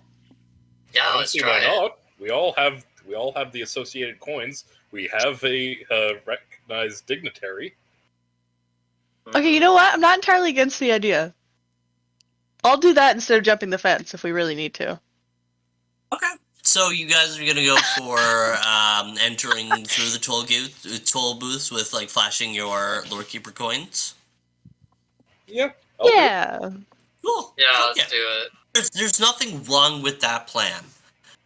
C: Yeah,
B: I don't
C: let's
B: see
C: try
B: why
C: it.
B: not. We all have the associated coins. We have a recognized dignitary.
D: Okay, you know what? I'm not entirely against the idea. I'll do that instead of jumping the fence if we really need to.
A: Okay. So you guys are gonna go for entering through the toll booths with like flashing your Lore Keeper coins.
B: Yeah. I'll do it.
D: Yeah.
A: Cool.
C: Yeah,
A: Fuck
C: let's do it.
A: There's nothing wrong with that plan.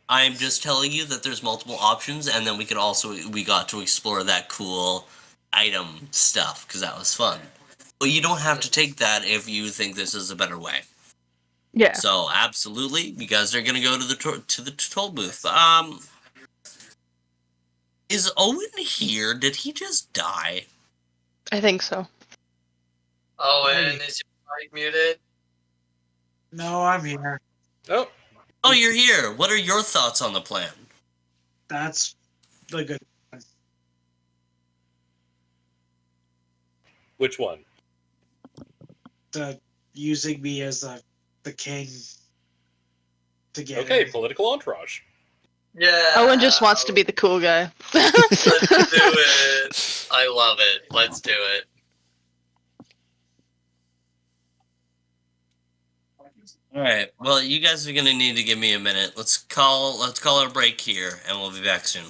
A: I'm just telling you that there's multiple options, and then we got to explore that cool item stuff because that was fun. But you don't have to take that if you think this is a better way.
D: Yeah.
A: So absolutely, you guys are gonna go to the toll booth. Is Owen here? Did he just die?
D: I think so.
C: Owen, is your mic muted?
E: No, I'm here.
B: Oh,
A: Oh, you're here. What are your thoughts on the plan?
E: That's the good one.
B: which one?
E: The using me as the king to get
B: Okay,
E: in.
B: political entourage.
C: Yeah.
D: Owen just wants to be the cool guy.
C: Let's do it. I love it. Let's do it.
A: All right. Well, you guys are gonna need to give me a minute. Let's call a break here, and we'll be back soon.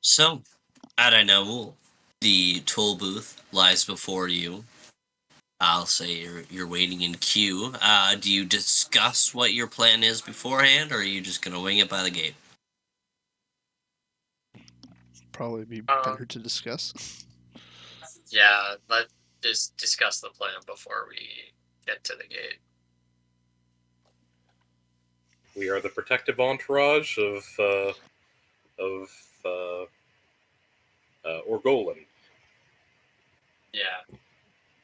A: So, Adanaul, the toll booth lies before you. I'll say you're waiting in queue. Do you discuss what your plan is beforehand, or are you just gonna wing it by the gate?
F: Probably be
C: Um,
F: better to discuss.
C: Yeah, let's just discuss the plan before we get to the gate.
B: We are the protective entourage of uh, Orgolan.
C: Yeah,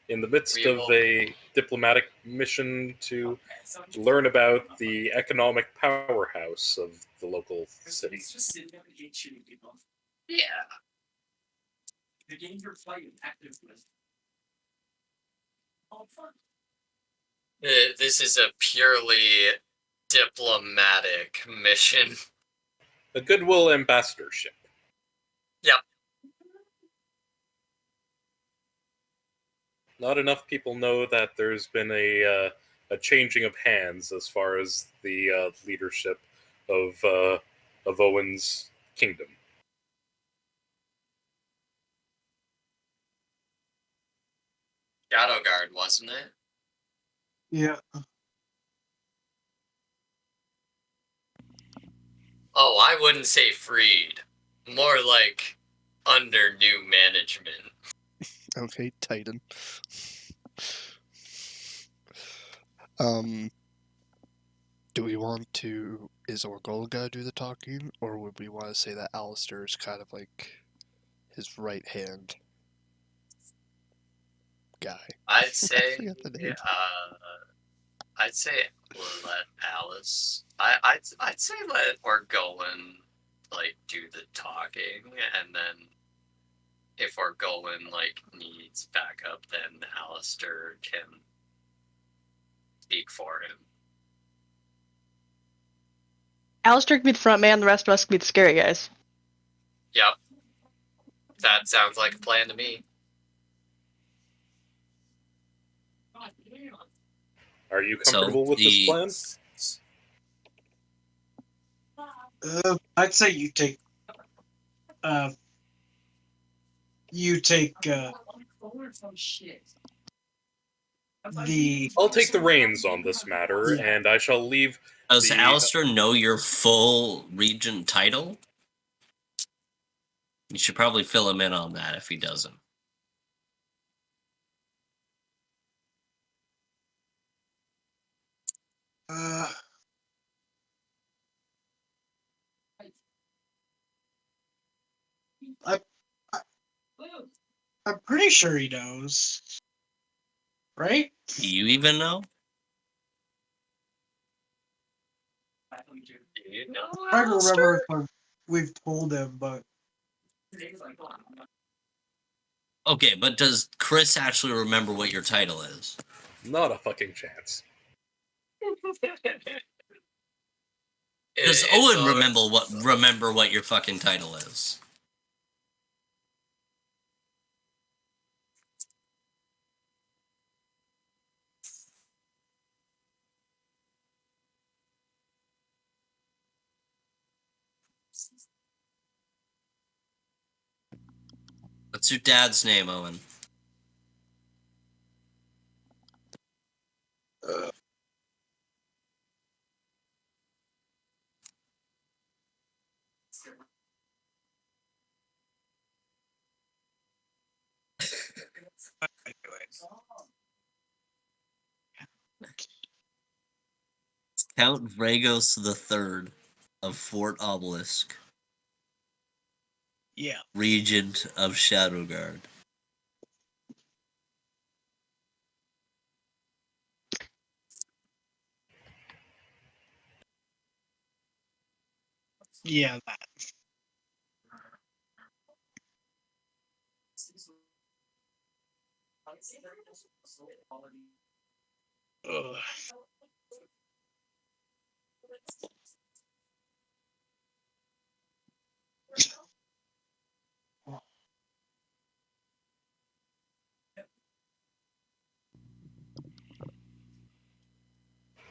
B: In the midst
C: we
B: of
C: will.
B: a diplomatic mission to learn about the economic powerhouse of the local city.
C: Yeah. This is a purely diplomatic mission.
B: A goodwill ambassadorship.
C: Yep.
B: Not enough people know that there's been a changing of hands as far as the leadership of Owen's kingdom.
C: Shadow Guard, wasn't it?
E: Yeah.
C: Oh, I wouldn't say freed. More like under new management.
F: Okay, Titan. Do we want to... Is Orgol gonna do the talking, or would we want to say that Alistair is kind of like his right hand guy?
C: I'd
F: I
C: say,
F: forgot the name.
C: I'd say let Alice. I'd say let Orgolan like do the talking, and then if Orgolan like needs backup, then Alistair can speak for him.
D: Alistair can be the front man, the rest of us can be the scary guys.
C: Yep, that sounds like a plan to me.
B: Are you
A: So
B: comfortable with this plan?
E: I'd say you take. You take the.
B: I'll take the reins on this matter,
E: Yeah.
B: and I shall leave
A: Does
B: the.
A: Alistair know your full regent title? You should probably fill him in on that if he doesn't.
E: I, I, I'm pretty sure he knows, right?
A: Do you even know?
C: Do you know
E: I don't remember
C: Alistair?
E: if we've told him, but
A: Okay, but does Chris actually remember what your title is?
B: Not a fucking chance.
A: Does
C: It's
A: Owen
C: always-
A: remember what your fucking title is? What's your dad's name, Owen? Count Vragos III of Fort Obelisk,
E: yeah.
A: Regent of Shadowguard.
E: Yeah, that. Ugh.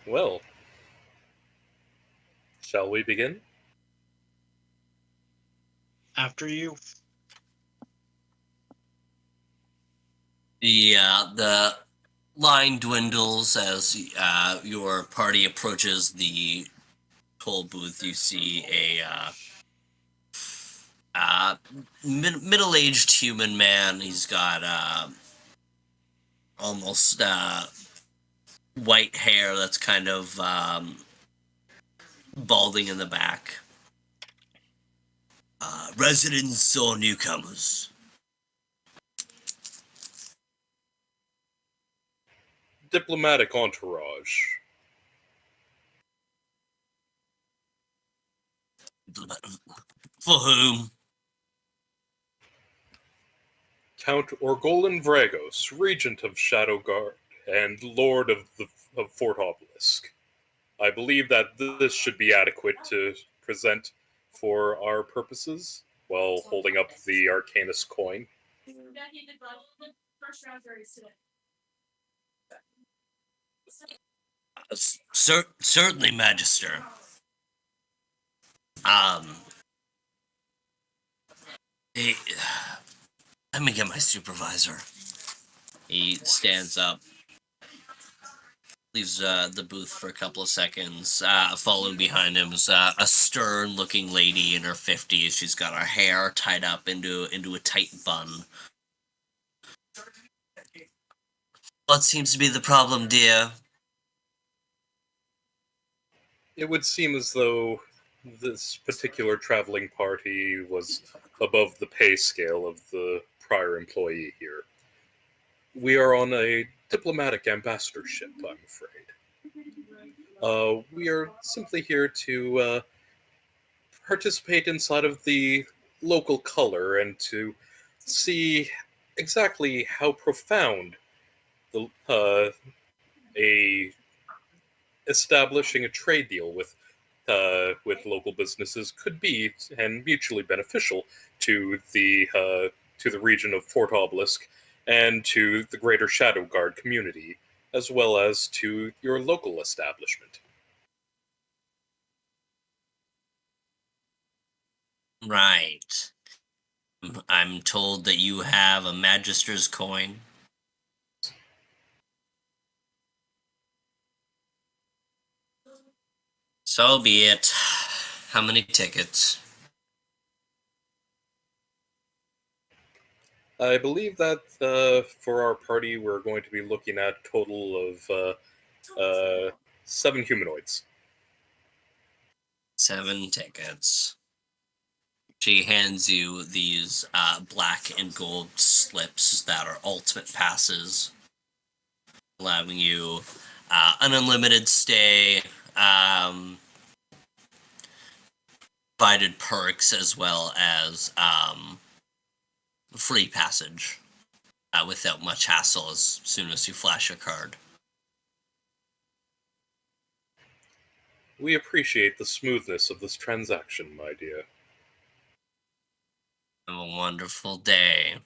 B: Well, shall we begin?
E: after you.
A: The line dwindles as your party approaches the toll booth. You see a middle-aged human man. He's got almost white hair that's kind of balding in the back. Residents or newcomers?
B: Diplomatic entourage.
A: For whom?
B: Count Orgolan Vragos, Regent of Shadowguard and Lord of Fort Obelisk. I believe that this should be adequate to present for our purposes while holding up the Arcanus coin.
A: Certainly, Magister. Hey, let me get my supervisor. He stands up, leaves the booth for a couple of seconds. Following behind him is a stern-looking lady in her 50s. She's got her hair tied up into a tight bun. What seems to be the problem, dear?
B: It would seem as though this particular traveling party was above the pay scale of the prior employee here. We are on a diplomatic ambassadorship, I'm afraid. We are simply here to participate inside of the local color and to see exactly how profound a establishing a trade deal with local businesses could be, and mutually beneficial to the region of Fort Obelisk and to the greater Shadow Guard community, as well as to your local establishment.
A: Right. I'm told that you have a Magister's coin. So be it. How many tickets?
B: I believe that for our party, we're going to be looking at a total of 7 humanoids.
A: 7 tickets. She hands you these black and gold slips that are ultimate passes, allowing you an unlimited stay, provided perks, as well as free passage without much hassle as soon as you flash a card.
B: We appreciate the smoothness of this transaction, my dear.
A: Have a wonderful day.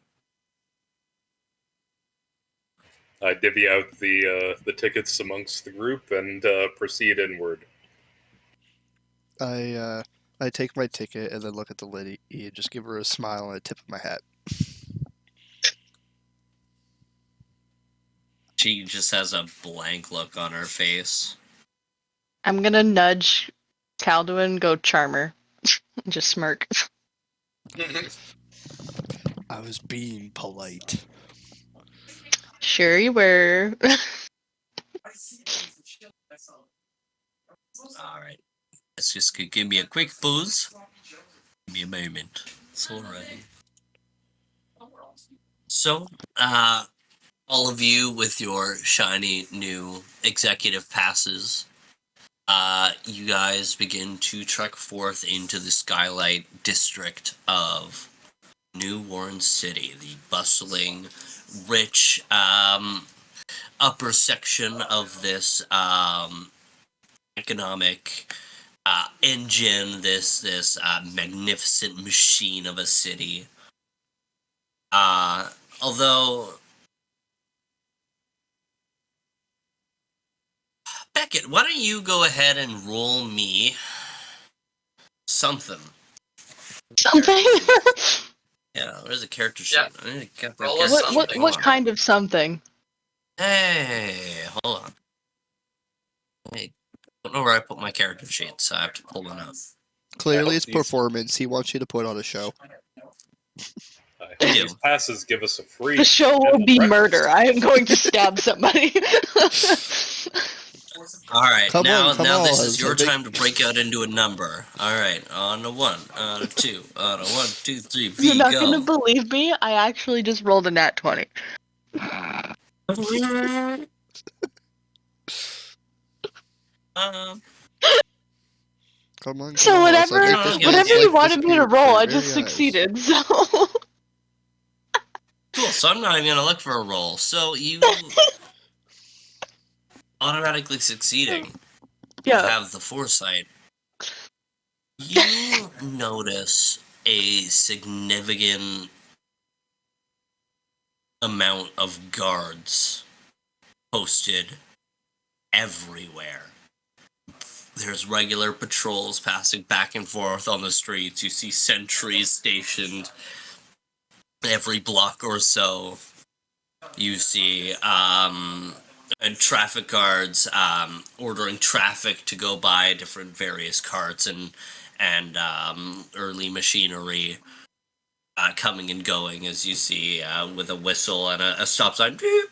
B: I divvy out the tickets amongst the group and proceed inward.
F: I take my ticket and then look at the lady and just give her a smile and a tip of my hat.
A: She just has a blank look on her face.
D: I'm gonna nudge Calduin, go charmer. Just smirk.
F: I was being polite.
D: Sure you were.
A: Alright. Let's just give me a quick pause. Give me a moment. It's alright. So, all of you with your shiny new executive passes, you guys begin to trek forth into the skylight district of New Warren City, the bustling, rich, upper section of this economic engine, this magnificent machine of a city. Although, Beckett, why don't you go ahead and roll me something?
D: Something.
A: Yeah, there's a character sheet.
C: Yeah.
A: I need to get that
C: Roll
A: character
C: us
D: what
A: sheet.
C: something.
A: Hold
D: what
A: on.
D: kind of something?
A: Hey, hold on. I don't know where I put my character sheet, so I have to pull one up.
F: Clearly, it's
B: these-
F: performance. He wants you to put on a show.
B: I
A: We
B: hope
A: do.
B: these passes give us a free.
D: The show will
B: dental
D: be
B: breakfast.
D: murder. I am going to stab somebody.
A: All right,
F: Come
A: now
F: on, come
A: now
F: on,
A: this is
F: it's
A: your
F: a big-
A: time to break out into a number. All right, on a 1, on a 2, on a 1, 2, 3, V,
D: You're not
A: go.
D: gonna believe me. I actually just rolled a nat 20.
A: Um,
F: Come on,
D: So
F: come on.
D: whatever,
F: Let's
A: No,
F: get this
A: yeah,
F: man's
D: whatever
A: yeah.
D: you
F: life
D: wanted me to
F: disappeared
D: roll,
F: before
D: I
F: your
D: just
F: very eyes.
D: succeeded. So
A: cool. So I'm not even gonna look for a roll. So you automatically succeeding. You
D: yeah.
A: have the foresight. You notice a significant amount of guards posted everywhere. There's regular patrols passing back and forth on the streets. You see sentries stationed every block or so. You see and traffic guards ordering traffic to go by different various carts and early machinery coming and going, as you see with a whistle and a stop sign beep,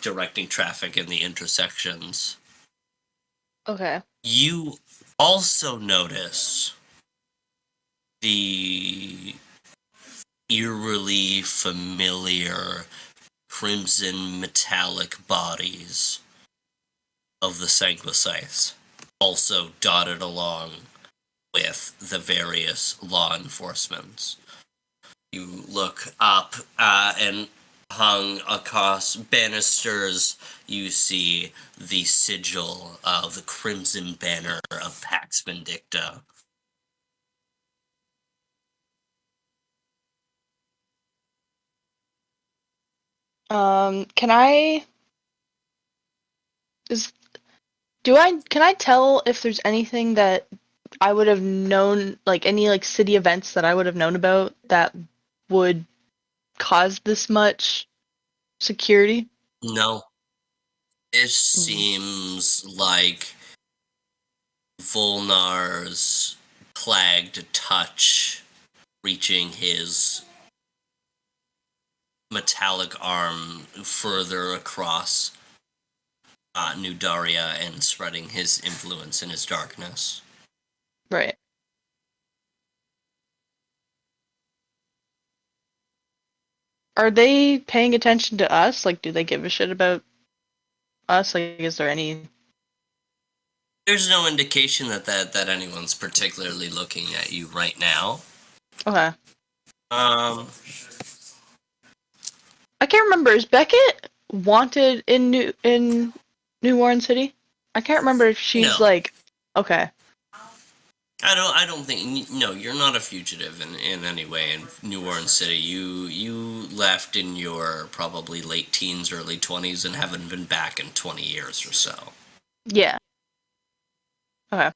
A: directing traffic in the intersections.
D: Okay.
A: You also notice the eerily familiar crimson metallic bodies of the Sanguisites, also dotted along with the various law enforcements. You look up and hung across banisters, you see the sigil of the Crimson Banner of Pax Vindicta.
D: Can I is can I tell if there's anything that I would have known, like any like city events that I would have known about that would cause this much security?
A: No, this seems like Volnar's plagued touch reaching his metallic arm further across New Daria and spreading his influence in his darkness.
D: Right. Are they paying attention to us? Like, do they give a shit about us? Like, is there any?
A: There's no indication that anyone's particularly looking at you right now.
D: Okay.
A: Um,
D: I can't remember. Is Beckett wanted in New Warren City? I can't remember if she's
A: No.
D: like. Okay.
A: I don't think, no, you're not a fugitive in any way in New Orleans City. You left in your probably late teens, early 20s, and haven't been back in 20 years or so.
D: Yeah. Okay.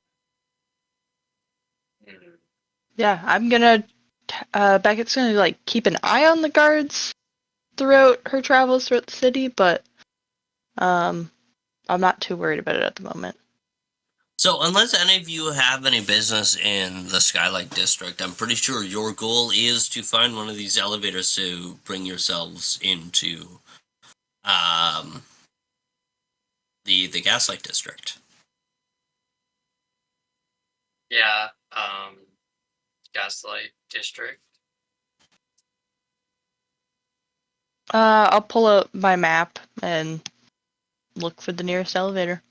D: Yeah, I'm gonna. Beckett's gonna like keep an eye on the guards throughout her travels throughout the city, but I'm not too worried about it at the moment.
A: So, unless any of you have any business in the Skylight District, I'm pretty sure your goal is to find one of these elevators to bring yourselves into the Gaslight District.
C: Yeah. Gaslight District.
D: I'll pull out my map and look for the nearest elevator.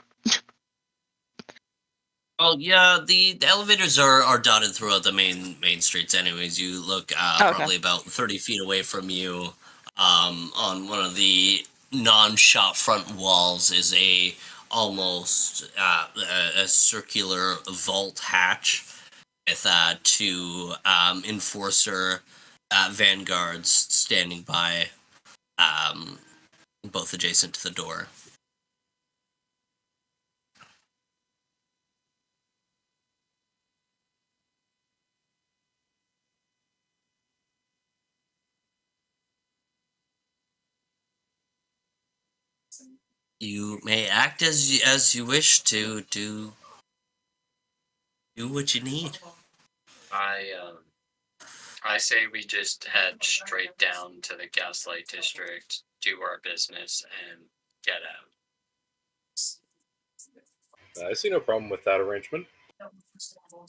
A: Oh yeah, the elevators are dotted throughout the main streets. Anyways, you look
D: Okay.
A: probably about 30 feet away from you. On one of the non-shop front walls is a almost a circular vault hatch with two enforcer vanguards standing by, both adjacent to the door. You may act as you wish to do what you need.
C: I say we just head straight down to the Gaslight District, do our business, and get out.
B: I see no problem with that arrangement.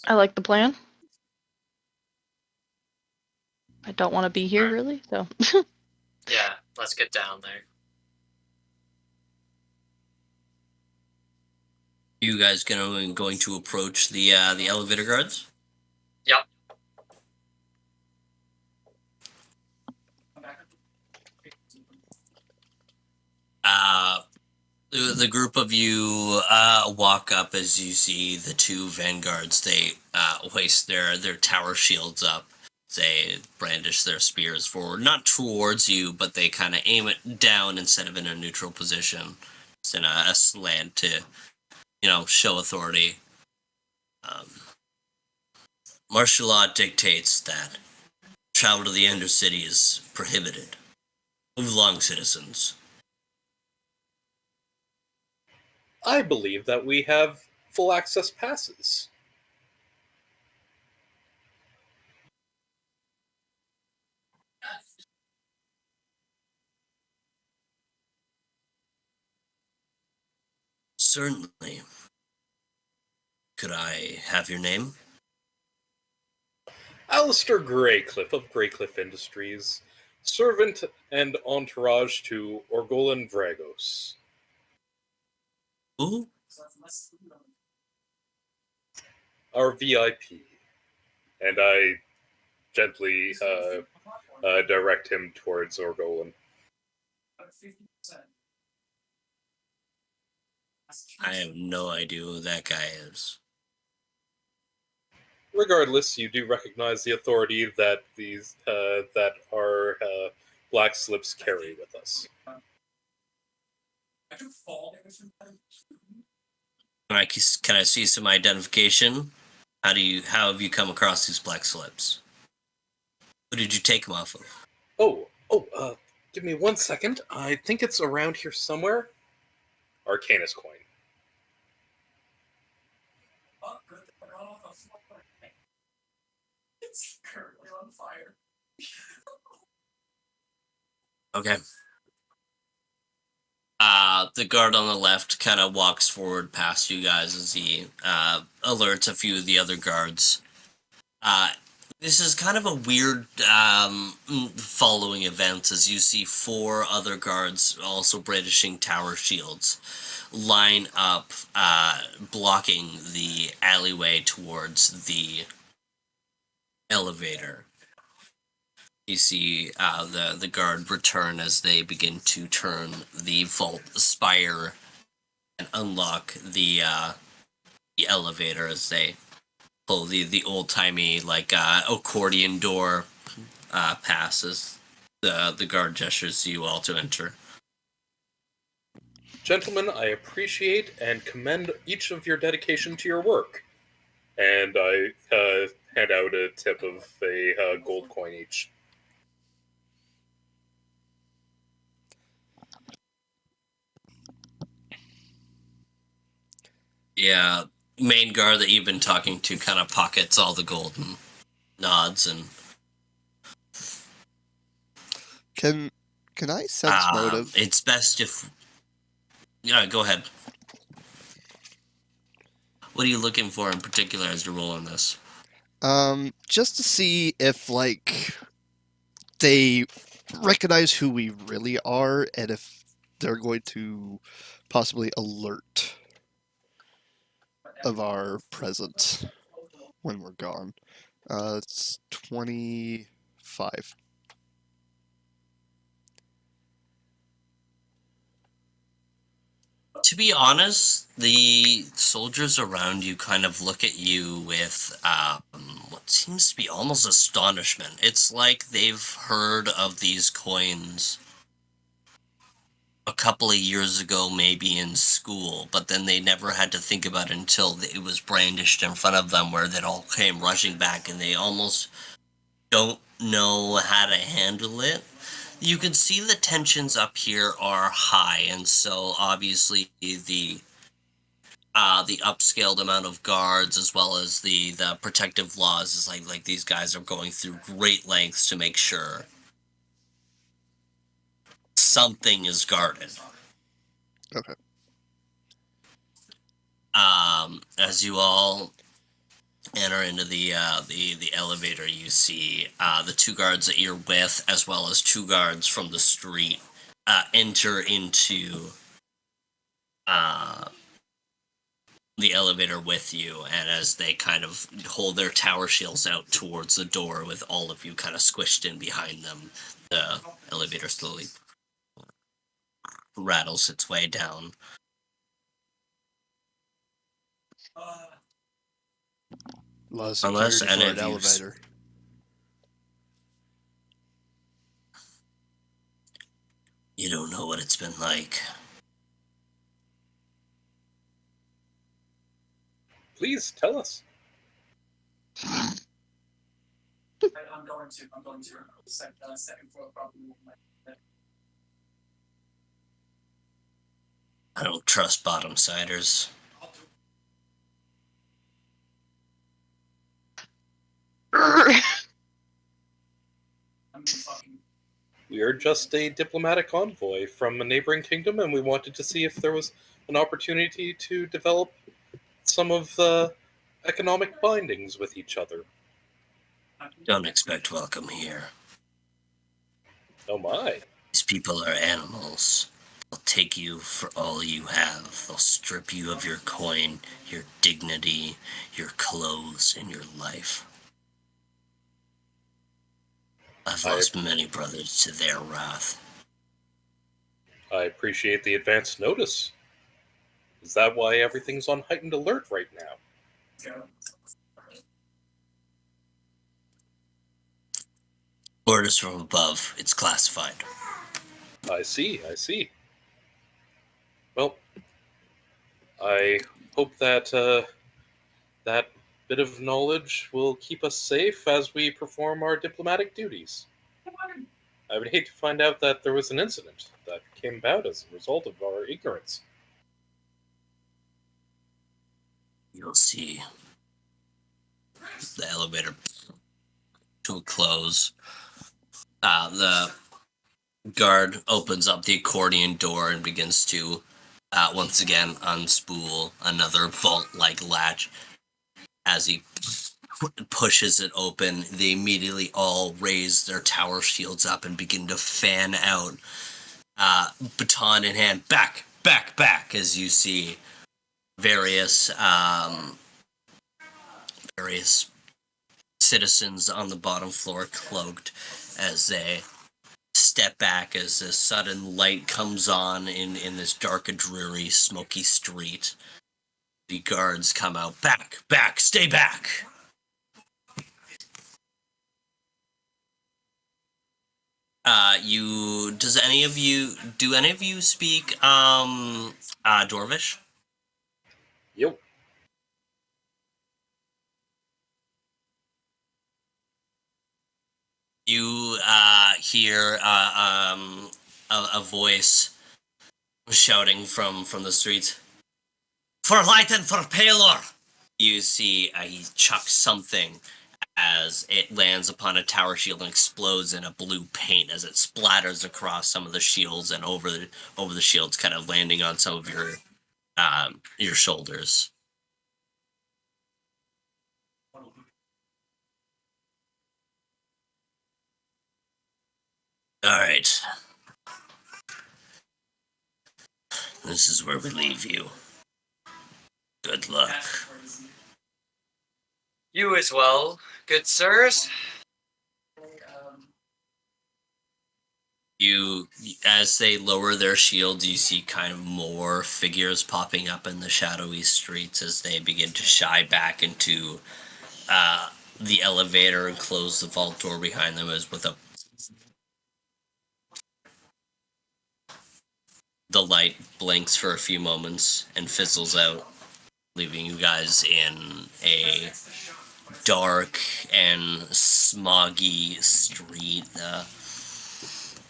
D: I like the plan. I don't want to be here,
C: Alright.
D: really, so.
C: Yeah, let's get down there.
A: You guys going to approach the elevator guards?
C: Yep.
A: The group of you walk up as you see the two vanguards. They hoist their tower shields up. They brandish their spears forward, not towards you, but they kind of aim it down instead of in a neutral position. It's in a slant to, show authority. Martial law dictates that travel to the Ender City is prohibited. Move along, citizens.
B: I believe that we have full access passes.
A: Certainly. Could I have your name?
B: Alistair Greycliffe of Greycliffe Industries, servant and entourage to Orgolan Vragos.
A: Who?
B: Our VIP. And I gently direct him towards Orgolan.
A: I have no idea who that guy is.
B: Regardless, you do recognize the authority that that our black slips carry with us.
A: Can I see some identification? How have you come across these black slips? Who did you take them off of?
B: Give me 1 second. I think it's around here somewhere. Arcanus coin.
G: It's currently on fire.
A: Okay. The guard on the left kind of walks forward past you guys as he alerts a few of the other guards. This is kind of a weird following events as you see 4 other guards also brandishing tower shields line up blocking the alleyway towards the elevator. You see the guard return as they begin to turn the vault spire and unlock the elevator as they pull the old-timey accordion door passes. The guard gestures to you all to enter.
B: Gentlemen, I appreciate and commend each of your dedication to your work. And I hand out a tip of a gold coin each.
A: Yeah, main guard that you've been talking to kind of pockets all the gold and nods and
F: Can I sense motive?
A: it's best if go ahead. What are you looking for in particular as you roll on this?
F: Just to see if they recognize who we really are and if they're going to possibly alert of our presence when we're gone. It's 25.
A: To be honest, the soldiers around you kind of look at you with what seems to be almost astonishment. It's like they've heard of these coins a couple of years ago, maybe in school, but then they never had to think about it until it was brandished in front of them, where they all came rushing back, and they almost don't know how to handle it. You can see the tensions up here are high, and so obviously the upscaled amount of guards as well as the protective laws is like these guys are going through great lengths to make sure something is guarded.
F: Okay.
A: As you all enter into the elevator, you see the two guards that you're with, as well as two guards from the street, enter into the elevator with you, and as they kind of hold their tower shields out towards the door with all of you kind of squished in behind them, the elevator slowly rattles its way down.
F: A lot of
A: Unless
F: security
A: any
F: for an
A: of you
F: elevator.
A: You don't know what it's been like.
B: Please tell us.
G: I'm going to second floor probably.
A: I don't trust bottom-siders.
B: We are just a diplomatic envoy from a neighboring kingdom, and we wanted to see if there was an opportunity to develop some of the economic bindings with each other.
A: Don't expect welcome here.
B: Oh my.
A: These people are animals. They'll take you for all you have. They'll strip you of your coin, your dignity, your clothes, and your life. I've lost many brothers to their wrath.
B: I appreciate the advance notice. Is that why everything's on heightened alert right now?
A: Orders from above. It's classified.
B: I see. Well, I hope that that bit of knowledge will keep us safe as we perform our diplomatic duties. I would hate to find out that there was an incident that came about as a result of our ignorance.
A: You'll see. The elevator to a close. The guard opens up the accordion door and begins to once again unspool another vault-like latch. As he pushes it open, they immediately all raise their tower shields up and begin to fan out, baton in hand, back, as you see various citizens on the bottom floor cloaked as they step back as a sudden light comes on in this dark and dreary smoky street. The guards come out. Back, stay back! Do any of you speak, Dwarvish?
B: Yep.
A: You, hear, a voice shouting from the streets. For light and for Palor! You see, he chucks something as it lands upon a tower shield and explodes in a blue paint as it splatters across some of the shields and over the shields, kind of landing on some of your shoulders. All right. This is where we leave you. Good luck.
C: You as well, good sirs.
A: As they lower their shields, you see kind of more figures popping up in the shadowy streets as they begin to shy back into the elevator and close the vault door behind them. As with the light blinks for a few moments and fizzles out, leaving you guys in a dark and smoggy street.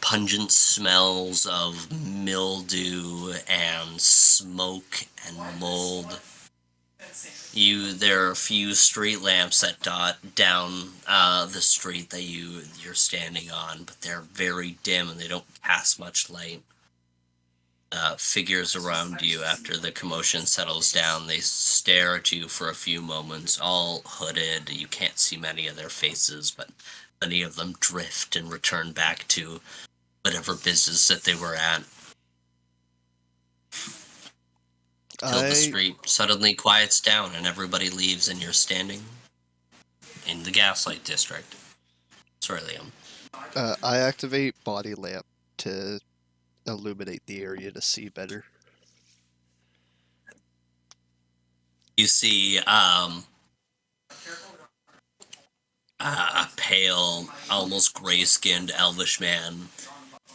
A: pungent smells of mildew and smoke and mold. There are a few street lamps that dot down the street that you're standing on, but they're very dim and they don't cast much light. Figures around you, after the commotion settles down, they stare at you for a few moments, all hooded. You can't see many of their faces, but many of them drift and return back to whatever business that they were at. Till the street suddenly quiets down and everybody leaves and you're standing in the Gaslight District. Sorry, Liam.
F: I activate body lamp to illuminate the area to see better.
A: You see a pale, almost gray-skinned elvish man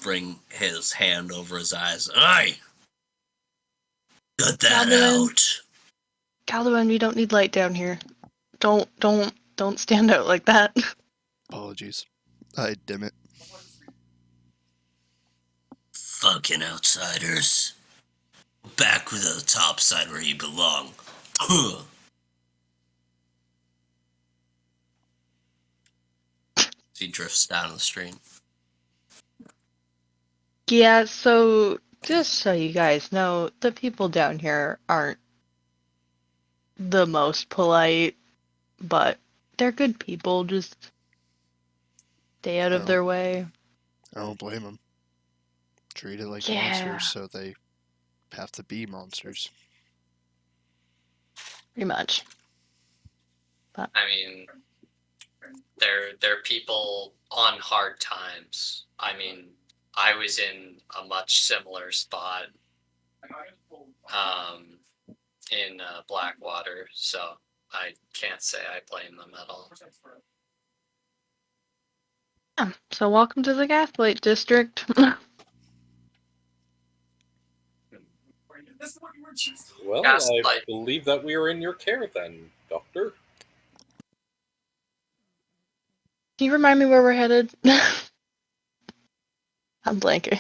A: bring his hand over his eyes. Aye! Cut that out!
D: Calduin, we don't need light down here. Don't stand out like that.
F: Apologies. I dim it.
A: Fucking outsiders. Back with the top side where you belong. He drifts down the street.
D: Yeah, so just so you guys know, the people down here aren't the most polite, but they're good people. Just stay out of their way.
F: I don't blame them. Treated like
D: Yeah.
F: monsters, so they have to be monsters.
D: Pretty much.
C: I mean, they're people on hard times. I mean, I was in a much similar spot in Blackwater, so I can't say I blame them at all.
D: Yeah, so welcome to the Gaslight District.
B: Well,
C: Gaslight.
B: I believe that we are in your care then, Doctor.
D: Can you remind me where we're headed? I'm blanking.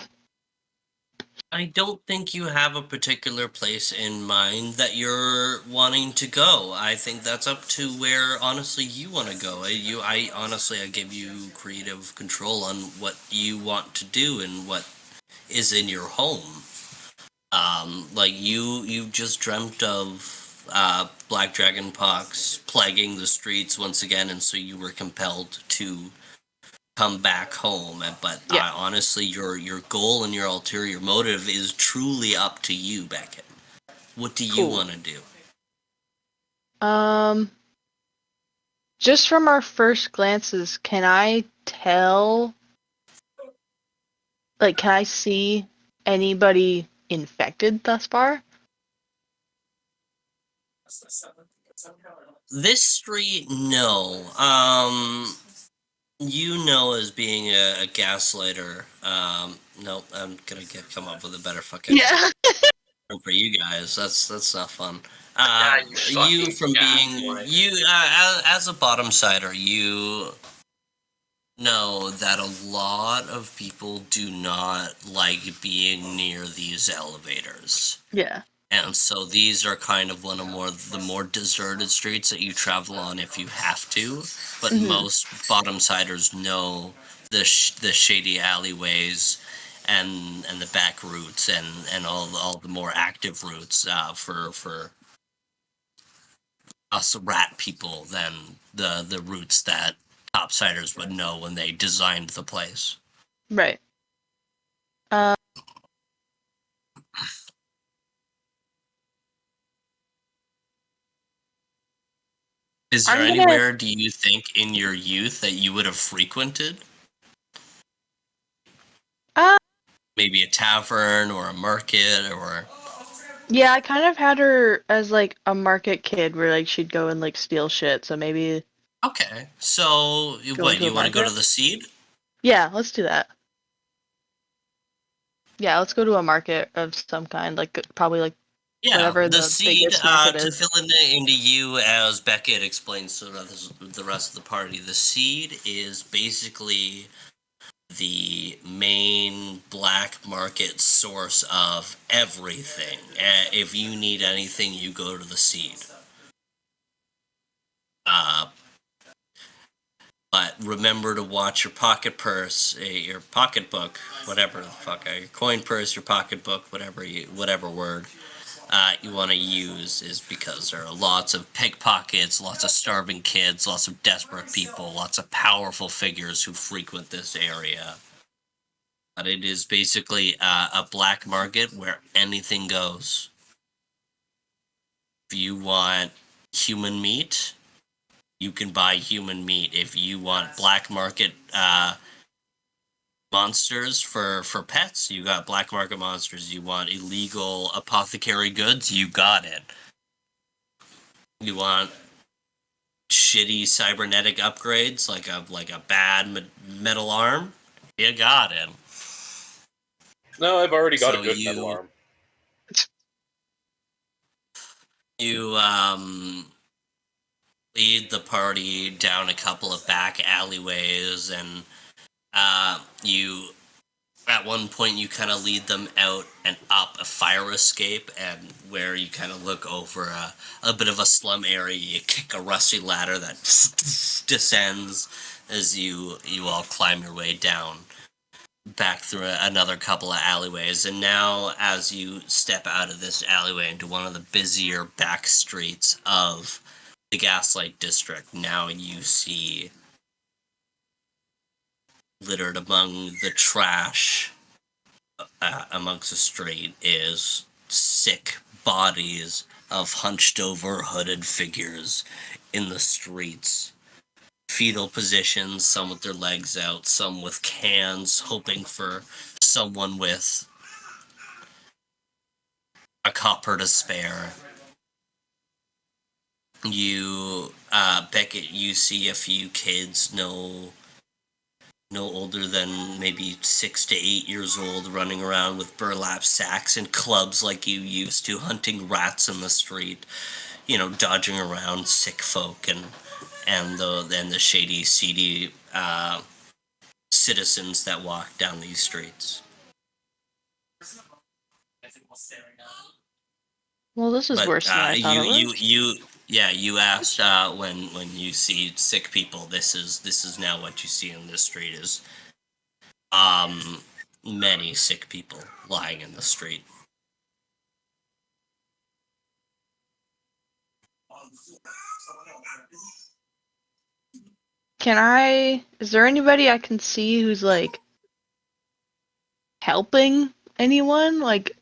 A: I don't think you have a particular place in mind that you're wanting to go. I think that's up to where, honestly, you want to go. I give you creative control on what you want to do and what is in your home. Like you just dreamt of black dragon pox plaguing the streets once again, and so you were compelled to come back home. But
D: Yeah.
A: honestly, your goal and your ulterior motive is truly up to you, Beckett. What do you
D: Cool.
A: want to do?
D: Just from our first glances, can I tell? Like, can I see anybody infected thus far?
A: This street, no. You know, as being a gaslighter, no, I'm gonna come up with a better fucking term for you guys. That's not fun.
C: Yeah, you
A: You from being as a bottom sider, you know that a lot of people do not like being near these elevators.
D: Yeah.
A: And so these are kind of the more deserted streets that you travel on if you have to. But
D: Mhm.
A: most bottom-siders know the shady alleyways and the back routes and all the more active routes for us rat people than the routes that topsiders would know when they designed the place.
D: Right.
A: Is there
D: I'm gonna-
A: anywhere, do you think, in your youth that you would have frequented? Maybe a tavern or a market or...
D: Yeah, I kind of had her as like a market kid where like she'd go and like steal shit, so maybe
A: Okay, so
D: Go
A: what,
D: into
A: you
D: a
A: want to go to
D: market?
A: the Seed?
D: yeah, let's do that. Yeah, let's go to a market of some kind, like probably like
A: Yeah,
D: whatever
A: the
D: the
A: Seed,
D: biggest market
A: to
D: is.
A: fill into you, as Beckett explains to the rest of the party, the Seed is basically the main black market source of everything. If you need anything, you go to the Seed. But remember to watch your pocket purse, your pocketbook, whatever the fuck, your coin purse, your pocketbook, whatever word you want to use, is because there are lots of pickpockets, lots of starving kids, lots of desperate people, lots of powerful figures who frequent this area. But it is basically a black market where anything goes. If you want human meat, you can buy human meat. If you want black market monsters for pets, you got black market monsters. You want illegal apothecary goods, you got it. You want shitty cybernetic upgrades like a bad metal arm, you got it.
B: No, I've already got
A: So
B: a good metal arm.
A: You lead the party down a couple of back alleyways, and you at one point you kind of lead them out and up a fire escape, and where you kind of look over a bit of a slum area, you kick a rusty ladder that descends as you all climb your way down back through another couple of alleyways. And now as you step out of this alleyway into one of the busier back streets of the Gaslight District, now you see littered among the trash amongst the street is sick bodies of hunched over hooded figures in the streets. Fetal positions, some with their legs out, some with cans, hoping for someone with a copper to spare. You, Beckett, you see a few kids, no older than maybe 6 to 8 years old, running around with burlap sacks and clubs like you used to, hunting rats in the street, dodging around sick folk and the shady, seedy citizens that walk down these streets.
D: Well, this is
A: But
D: worse than I thought it was.
A: you asked when you see sick people. This is now what you see in this street is many sick people lying in the street.
D: Is there anybody I can see who's like helping anyone? Like,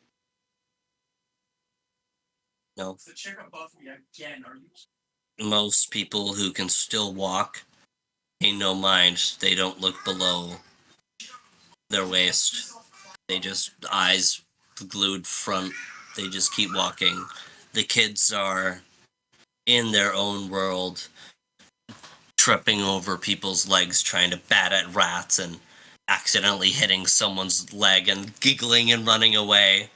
A: No,
G: The chick above me again, are you?
A: most people who can still walk pay no mind. They don't look below their waist. They just eyes glued front. They just keep walking. The kids are in their own world, tripping over people's legs, trying to bat at rats and accidentally hitting someone's leg and giggling and running away.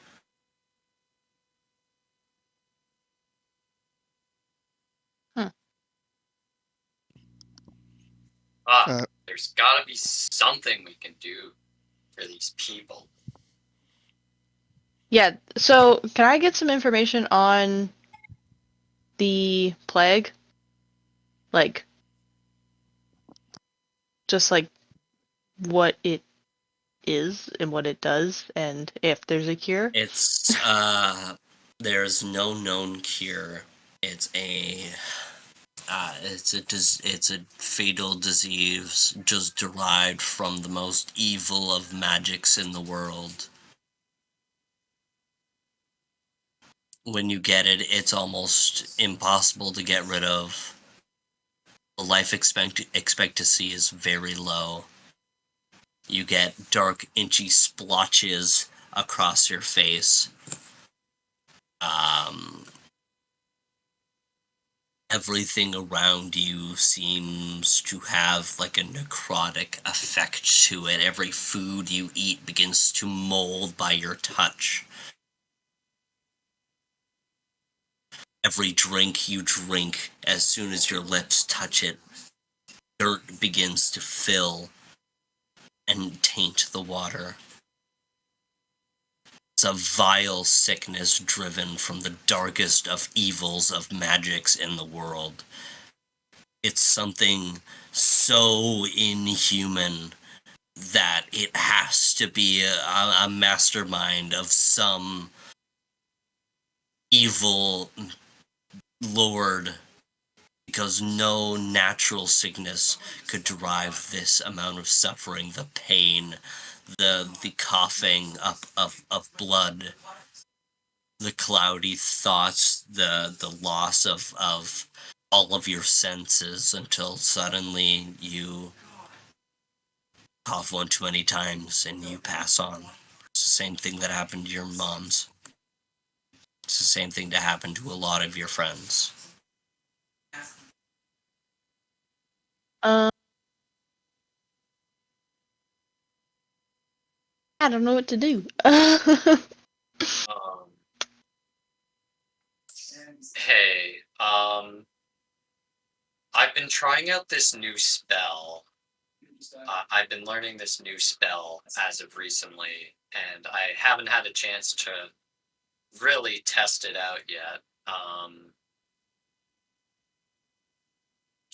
C: There's gotta be something we can do for these people.
D: yeah, so can I get some information on the plague? Like, just like what it is and what it does, and if there's a cure?
A: It's there's no known cure. It's a fatal disease just derived from the most evil of magics in the world. When you get it, it's almost impossible to get rid of. The life expectancy is very low. You get dark, inchy splotches across your face. Everything around you seems to have like a necrotic effect to it. Every food you eat begins to mold by your touch. Every drink you drink, as soon as your lips touch it, dirt begins to fill and taint the water. It's a vile sickness driven from the darkest of evils of magics in the world. It's something so inhuman that it has to be a mastermind of some evil lord, because no natural sickness could derive this amount of suffering, the pain, the coughing up of blood, the cloudy thoughts, the loss of all of your senses until suddenly you cough one too many times and you pass on. It's the same thing that happened to your moms. It's the same thing that happened to a lot of your friends.
D: I don't know what to do.
C: Um, hey, I've been trying out this new spell. I've been learning this new spell as of recently, and I haven't had a chance to really test it out yet.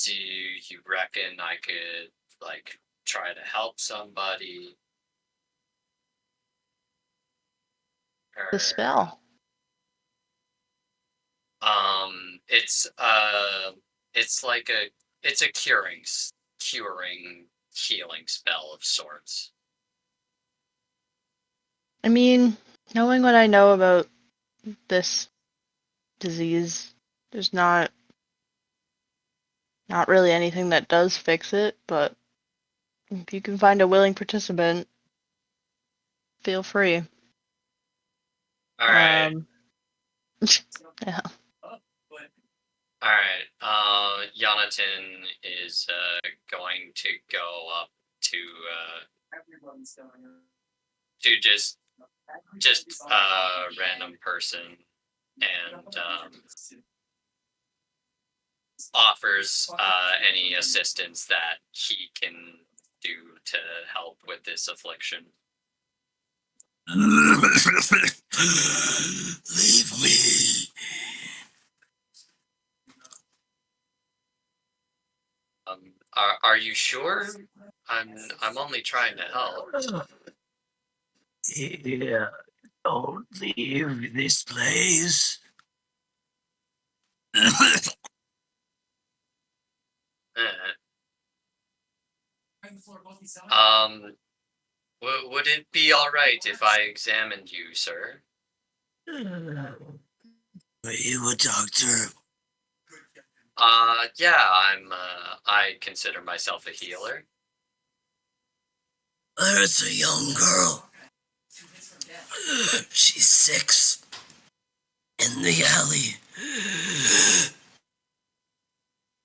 C: Do you reckon I could, like, try to help somebody?
D: The
C: Or,
D: spell.
C: it's like it's a curing, healing spell of sorts.
D: I mean, knowing what I know about this disease, there's not really anything that does fix it, but if you can find a willing participant, feel free.
C: All right.
D: Yeah.
C: All right. Jonathan is going to go up to just a random person and offers any assistance that he can do to help with this affliction.
A: Leave me.
C: Are you sure? I'm only trying to help.
A: Yeah, don't leave this place.
C: Eh. Would it be all right if I examined you, sir?
A: Are you a doctor?
C: Yeah, I consider myself a healer.
A: There's a young girl. She's 6. In the alley.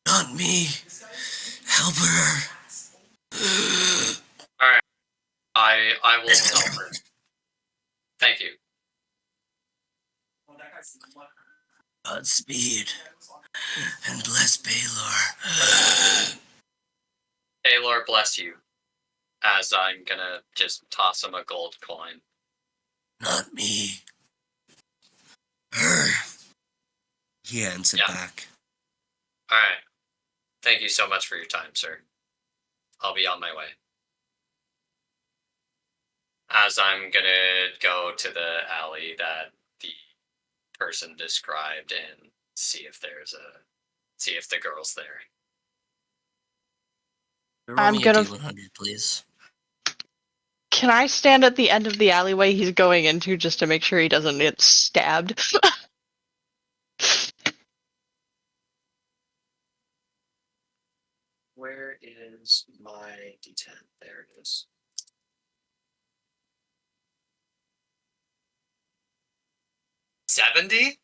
A: Not me. Help her.
C: All right, I will help her. Thank you.
A: Godspeed. And bless Baylor.
C: Taylor, bless you. As I'm gonna just toss him a gold coin.
A: Not me. Her. He hands it
C: Yeah.
A: back.
C: All right. Thank you so much for your time, sir. I'll be on my way. As I'm gonna go to the alley that the person described and see if the girl's there.
A: Roll me a D100, please.
D: Can I stand at the end of the alleyway he's going into just to make sure he doesn't get stabbed?
C: Where is my D10? There it is. 70?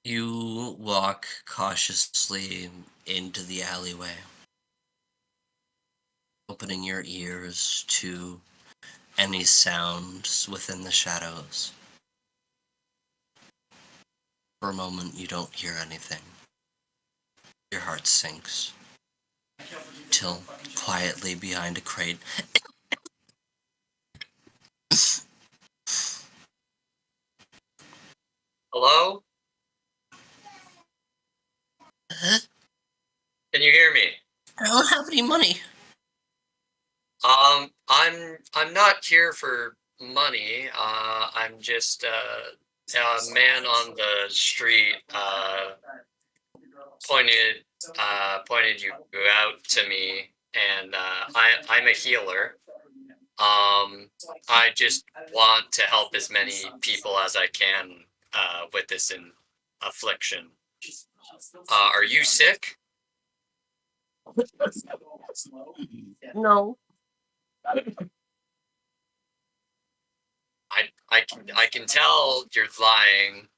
A: You walk cautiously into the alleyway, opening your ears to any sounds within the shadows. For a moment, you don't hear anything. Your heart sinks. Till, quietly behind a crate,
C: Hello?
A: huh?
C: Can you hear me?
A: I don't have any money.
C: I'm not here for money. I'm just a man on the street pointed pointed you out to me, and I'm a healer. I just want to help as many people as I can with this affliction. Are you sick?
A: No.
C: I can tell you're lying,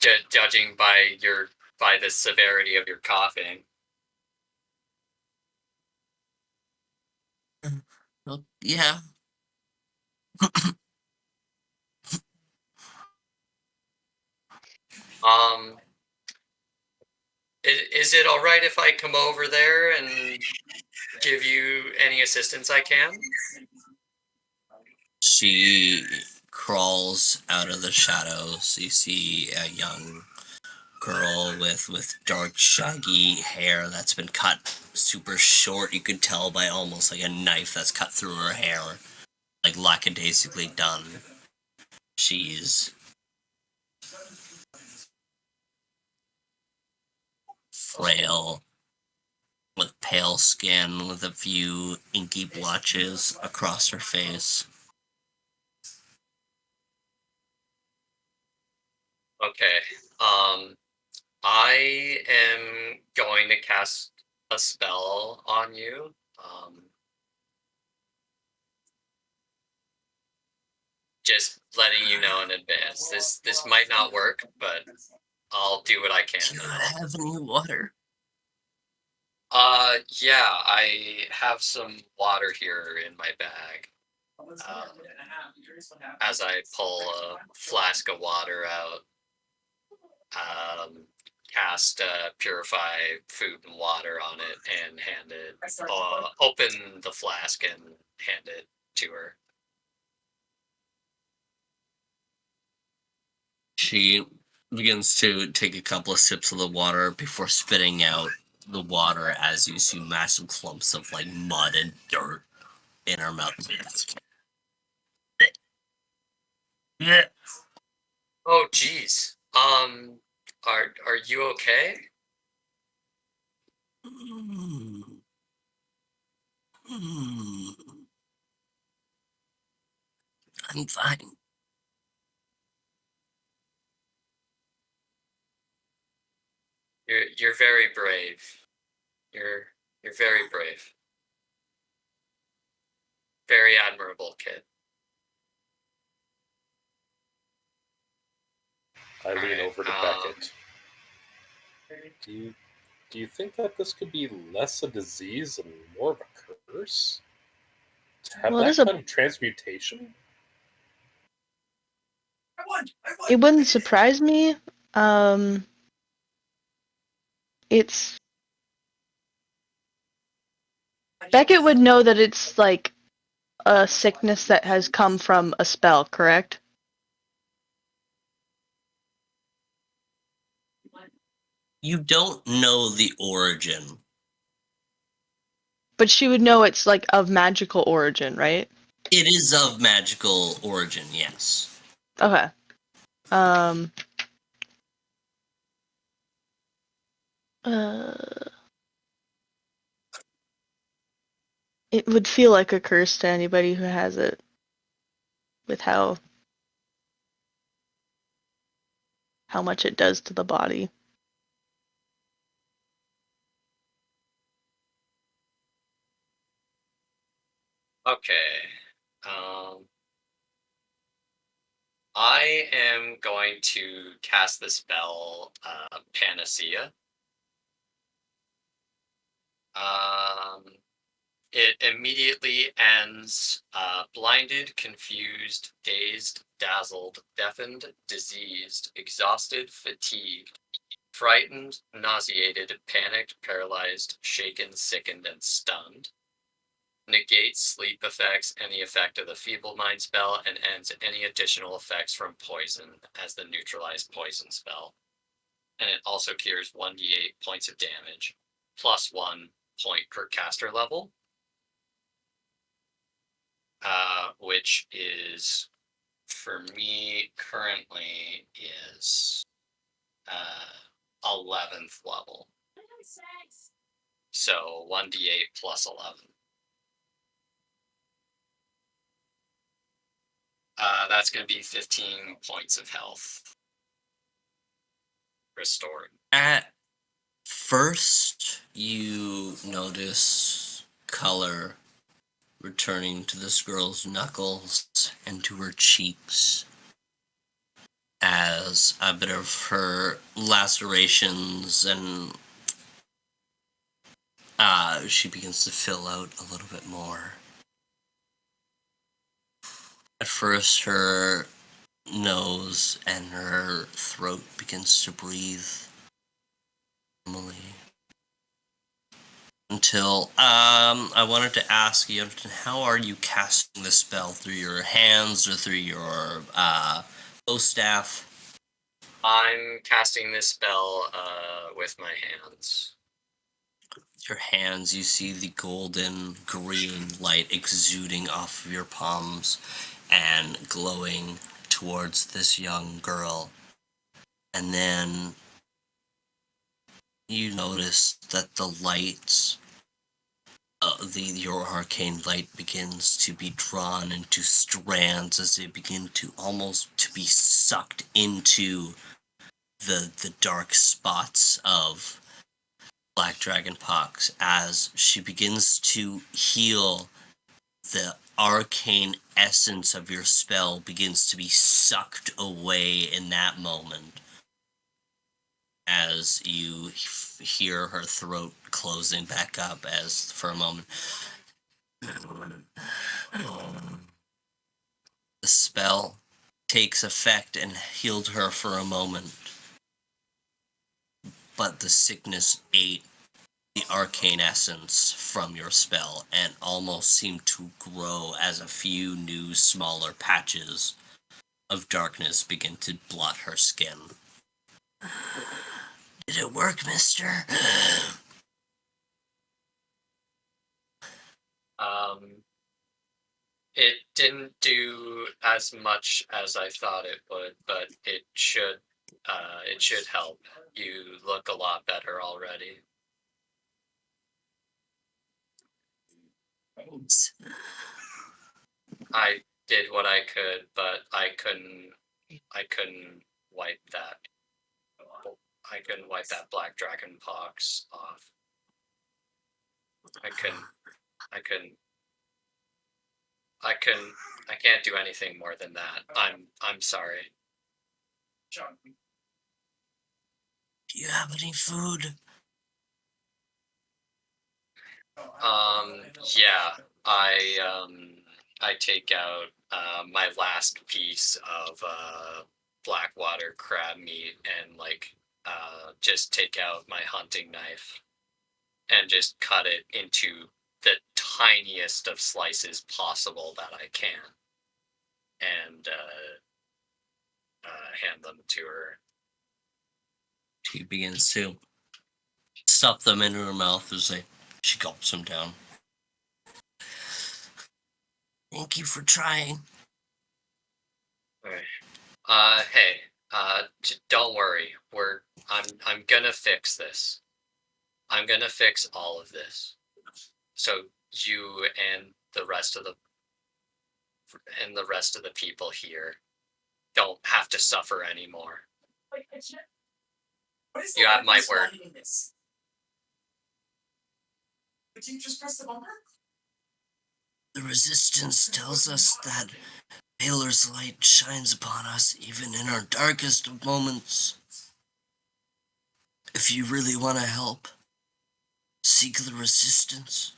C: judging by the severity of your coughing.
A: Well, yeah.
C: Um, is it all right if I come over there and give you any assistance I can?
A: She crawls out of the shadows. You see a young girl with dark shaggy hair that's been cut super short. You could tell by almost like a knife that's cut through her hair, like lackadaisically done. She's frail, with pale skin, with a few inky blotches across her face.
C: Okay. I am going to cast a spell on you. Just letting you know in advance. This might not work, but I'll do what I
A: Do
C: can
A: you
C: to
A: not
C: help.
A: have any water?
C: Yeah, I have some water here in my bag. As I pull a flask of water out, cast purify food and water on it, and hand it. Open the flask and hand it to her.
A: She begins to take a couple of sips of the water before spitting out the water as you see massive clumps of like mud and dirt in her mouth. Yeah.
C: Oh, geez. Are you okay?
A: Mm. Mm. I'm fine.
C: You're very brave. You're very brave. Very admirable, kid.
B: I lean
C: Alright,
B: over to Beckett. Do you think that this could be less a disease and more of a curse? To have
D: Well, it
B: that
D: is a.
B: kind of transmutation?
D: It wouldn't surprise me. Um, it's Beckett would know that it's like a sickness that has come from a spell, correct?
A: You don't know the origin.
D: But she would know it's like of magical origin, right?
A: It is of magical origin, yes.
D: Okay. Um. Uh. It would feel like a curse to anybody who has it, with how much it does to the body.
C: Okay. I am going to cast the spell Panacea. Um, it immediately ends blinded, confused, dazed, dazzled, deafened, diseased, exhausted, fatigued, frightened, nauseated, panicked, paralyzed, shaken, sickened, and stunned. Negates sleep effects and the effect of the feeble mind spell, and ends any additional effects from poison as the neutralized poison spell. And it also cures 1d8 points of damage, plus 1 point per caster level, which is, for me, currently is 11th level. So 1d8 plus 11. That's going to be 15 points of health restored.
A: At first, you notice color returning to this girl's knuckles and to her cheeks as a bit of her lacerations and she begins to fill out a little bit more. At first, her nose and her throat begins to breathe normally. Until, I wanted to ask you, how are you casting the spell? Through your hands or through your, bow staff?
C: I'm casting this spell with my hands.
A: Your hands, you see the golden green light exuding off of your palms and glowing towards this young girl. And then you notice that the lights, your arcane light begins to be drawn into strands as they begin to almost to be sucked into the dark spots of Black Dragon Pox as she begins to heal. The arcane essence of your spell begins to be sucked away in that moment as you hear her throat closing back up as for a moment the spell takes effect and healed her for a moment, but the sickness ate the arcane essence from your spell and almost seemed to grow as a few new smaller patches of darkness begin to blot her skin. Did it work, mister?
C: It didn't do as much as I thought it would, but it should help. You look a lot better already.
A: Thanks.
C: I did what I could, but I couldn't wipe that. I couldn't wipe that Black Dragon Pox off. I can't do anything more than that. I'm sorry.
A: Do you have any food?
C: Yeah, I take out my last piece of blackwater crab meat and just take out my hunting knife and just cut it into the tiniest of slices possible that I can, and hand them to her.
A: She begins to stuff them into her mouth as she gulps them down. Thank you for trying.
C: Hey, don't worry. I'm gonna fix this. I'm gonna fix all of this, so you and the rest of the people here don't have to suffer anymore. You have my word.
G: Would you just press the bumper?
A: The resistance tells us that Baylor's light shines upon us even in our darkest of moments. If you really want to help, seek the resistance.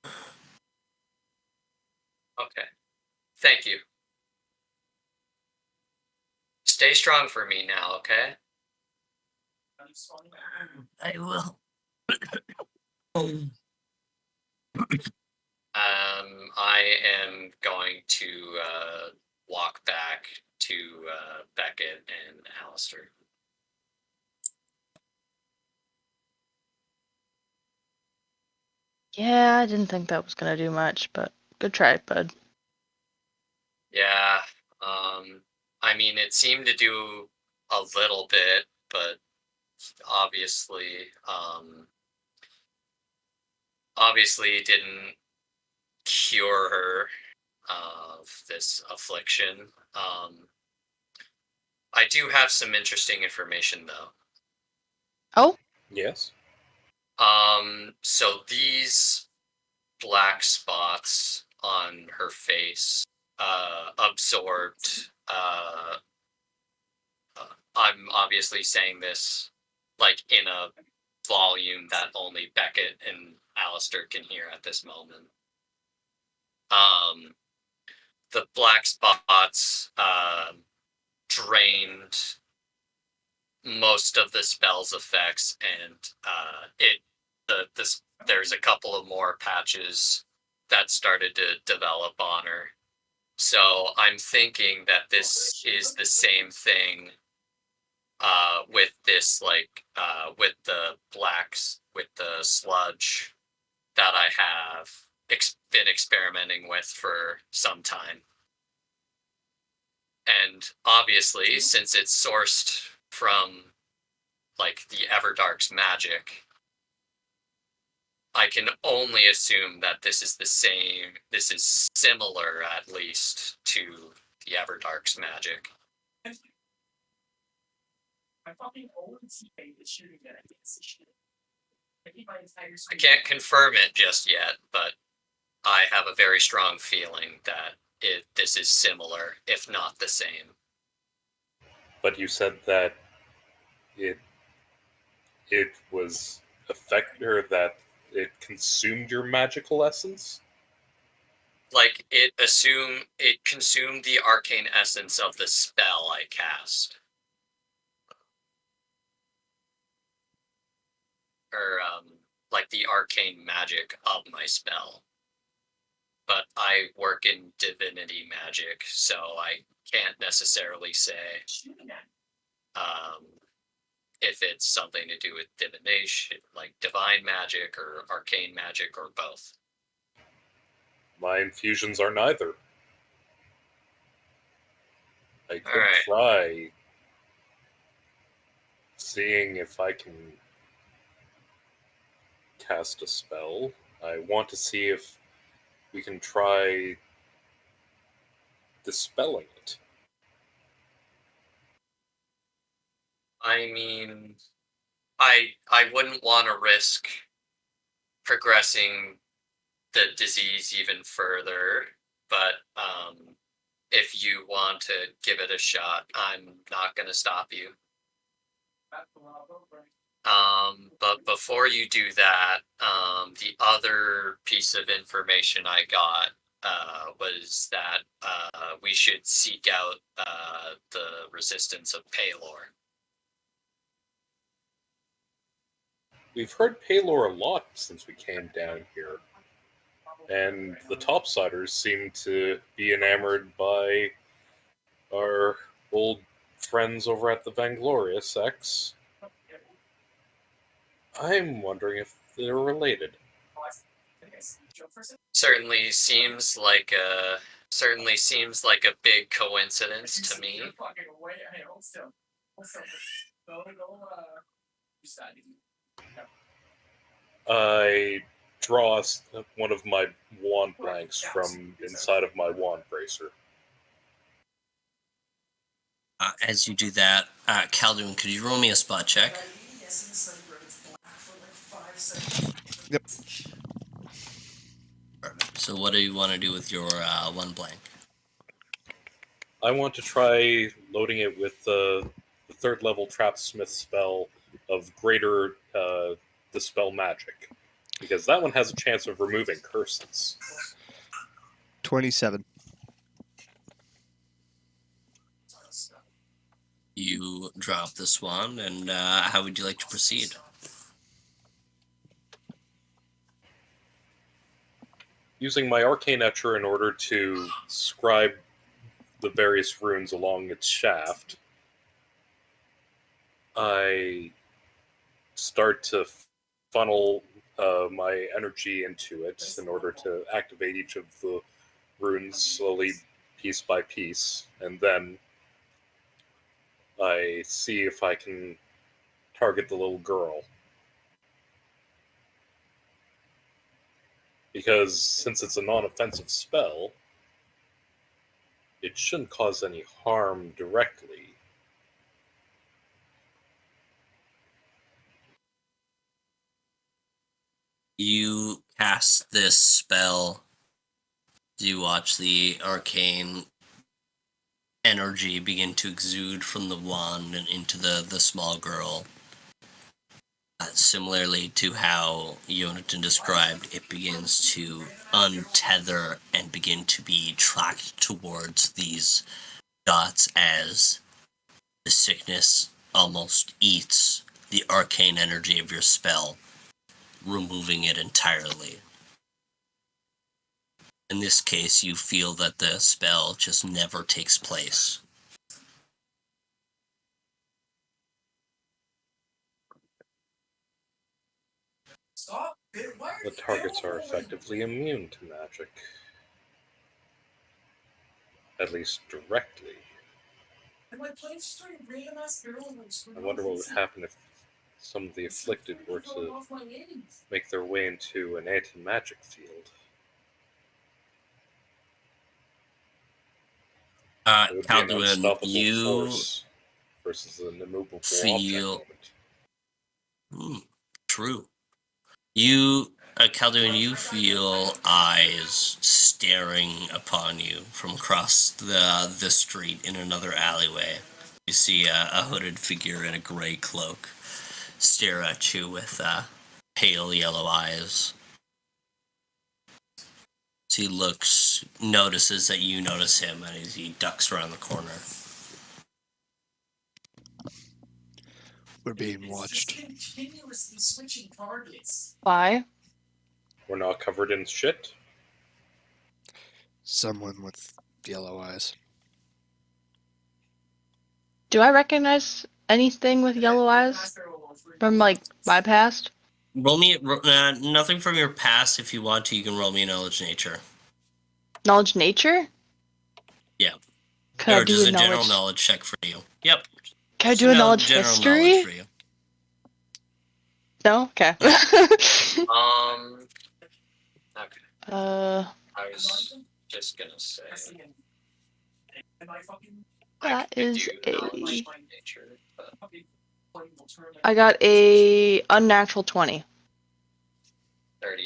C: Okay. Thank you. Stay strong for me now, okay?
A: I will.
C: I am going to walk back to Beckett and Alistair.
D: Yeah, I didn't think that was gonna do much, but good try, bud.
C: Yeah, I mean, it seemed to do a little bit, but obviously, obviously didn't cure her of this affliction. I do have some interesting information, though.
D: Oh,
B: Yes.
C: So these black spots on her face absorbed. I'm obviously saying this like in a volume that only Beckett and Alistair can hear at this moment. The black spots drained most of the spell's effects, and there's a couple of more patches that started to develop on her. So I'm thinking that this is the same thing with this, like with the blacks, with the sludge that I have been experimenting with for some time. And obviously, since it's sourced from like the Everdark's magic, I can only assume that this is the same. This is similar, at least, to the Everdark's magic. I can't confirm it just yet, but I have a very strong feeling that this is similar, if not the same.
B: But you said that it was or that it consumed your magical essence.
C: Like it consumed the arcane essence of the spell I cast. Or like the arcane magic of my spell. But I work in divinity magic, so I can't necessarily say if it's something to do with divination, like divine magic or arcane magic or both.
B: My infusions are neither. I could
C: Alright.
B: try seeing if I can cast a spell. I want to see if we can try dispelling it.
C: I mean, I wouldn't want to risk progressing the disease even further, but if you want to give it a shot, I'm not going to stop you. But before you do that, the other piece of information I got was that we should seek out the resistance of Palor.
B: We've heard Palor a lot since we came down here, and the Topsiders seem to be enamored by our old friends over at the Vanglorious X. I'm wondering if they're related.
C: Certainly seems like a big coincidence to me.
B: I draw one of my wand blanks from inside of my wand bracer.
A: As you do that, Caldoon, could you roll me a spot check?
F: Yep.
A: So what do you want to do with your one blank?
B: I want to try loading it with the third level Trapsmith spell of Greater Dispel Magic, because that one has a chance of removing curses.
F: 27.
A: You drop this wand, and how would you like to proceed?
B: Using my arcane etcher in order to scribe the various runes along its shaft, I start to funnel my energy into it in order to activate each of the runes slowly, piece by piece, and then I see if I can target the little girl. Because since it's a non-offensive spell, it shouldn't cause any harm directly.
A: You cast this spell. You watch the arcane energy begin to exude from the wand and into the small girl. Similarly to how Jonathan described, it begins to untether and begin to be tracked towards these dots as the sickness almost eats the arcane energy of your spell, removing it entirely. In this case, you feel that the spell just never takes place.
G: Stop it. Why are
B: The
G: you
B: targets are
G: yelling?
B: effectively immune to magic. At least directly.
G: And my plane's just doing random ass barrel rolls.
B: I wonder what would happen if some of the afflicted were to make their way into an anti-magic field. It would be an
A: Calduin,
B: unstoppable force versus an immovable object
A: feel
B: moment.
A: true. Calduin, you feel eyes staring upon you from across the street in another alleyway. You see a hooded figure in a gray cloak stare at you with pale yellow eyes. So he notices that you notice him, and he ducks around the corner.
F: We're being watched.
G: Continuously switching targets.
D: Why?
B: We're not covered in shit.
F: Someone with yellow eyes.
D: Do I recognize anything with yellow eyes from like my past?
A: Roll me nothing from your past. If you want to, you can roll me a knowledge nature.
D: Knowledge nature?
A: Yeah.
D: Could I
A: Or
D: do
A: just
D: a
A: a general
D: knowledge?
A: knowledge check for you. Yep.
D: Can I do a knowledge
A: general knowledge
D: history?
A: for you.
D: No. Okay.
C: Okay.
D: uh,
C: I was just gonna say I
D: that
C: could
D: is
C: do
D: a.
C: knowledge nature, but
D: I got a unnatural 20.
C: 30-20.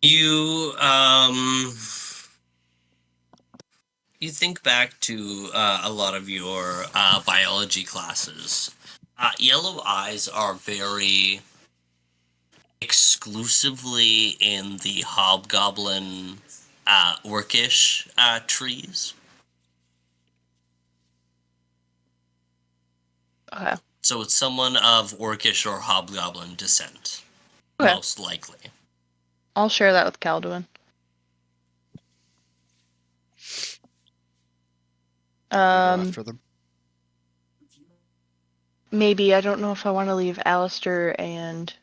A: You you think back to a lot of your biology classes. Yellow eyes are very exclusively in the hobgoblin orcish trees.
D: Okay.
A: So it's someone of orcish or hobgoblin descent,
D: Okay.
A: most likely.
D: I'll share that with Calduin.
F: Go after them.
D: Maybe I don't know if I want to leave Alistair and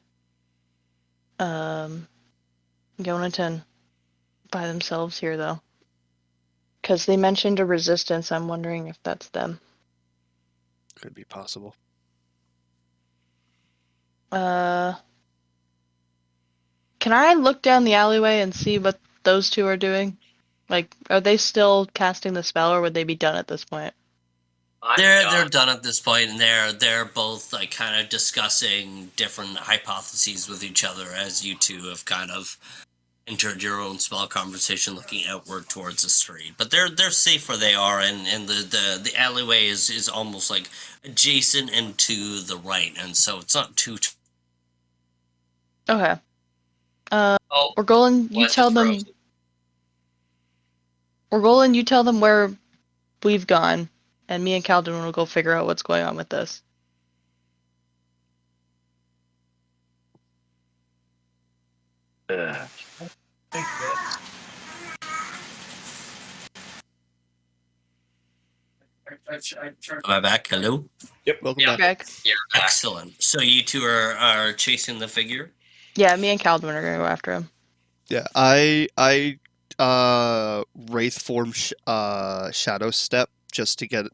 D: Jonathan by themselves here though. Because they mentioned a resistance, I'm wondering if that's them.
F: Could be possible.
D: Can I look down the alleyway and see what those two are doing? Like, are they still casting the spell, or would they be done at this point?
A: They're done at this point, and they're both like kind of discussing different hypotheses with each other as you two have kind of entered your own small conversation, looking outward towards the street. But they're safe where they are, and the alleyway is almost like adjacent and to the right, and so it's not too.
D: Okay.
C: Oh,
D: Orgolan, you
C: was
D: tell
C: it
D: them.
C: frozen?
D: Orgolan, you tell them where we've gone, and me and Calvin will go figure out what's going on with this.
A: Am I back? Hello?
F: Welcome
C: Yeah.
F: back.
D: Greg?
C: You're back.
A: Excellent. So you two are chasing the figure?
D: Yeah, me and Calvin are gonna go after him.
F: Yeah, I wraith form shadow step just to get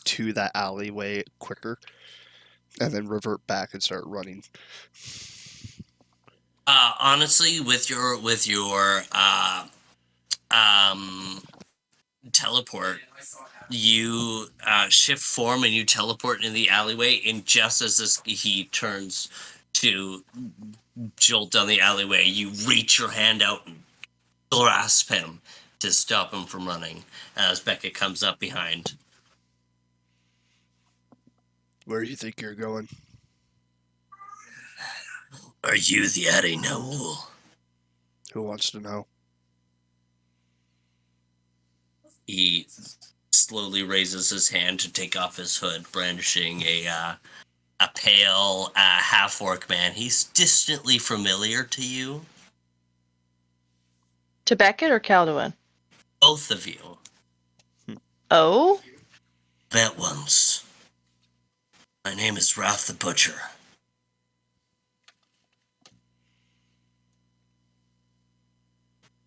F: to that alleyway quicker, and then revert back and start running.
A: Honestly, with your teleport, you shift form and you teleport into the alleyway, and just as he turns to jolt down the alleyway, you reach your hand out and grasp him to stop him from running as Beckett comes up behind.
F: Where do you think you're going?
A: Are you the Eddie Noel?
F: Who wants to know?
A: He slowly raises his hand to take off his hood, brandishing a pale half-orc man. He's distantly familiar to you,
D: To Beckett or Calduin?
A: both of you.
D: Oh?
A: Met once. My name is Ralph the Butcher.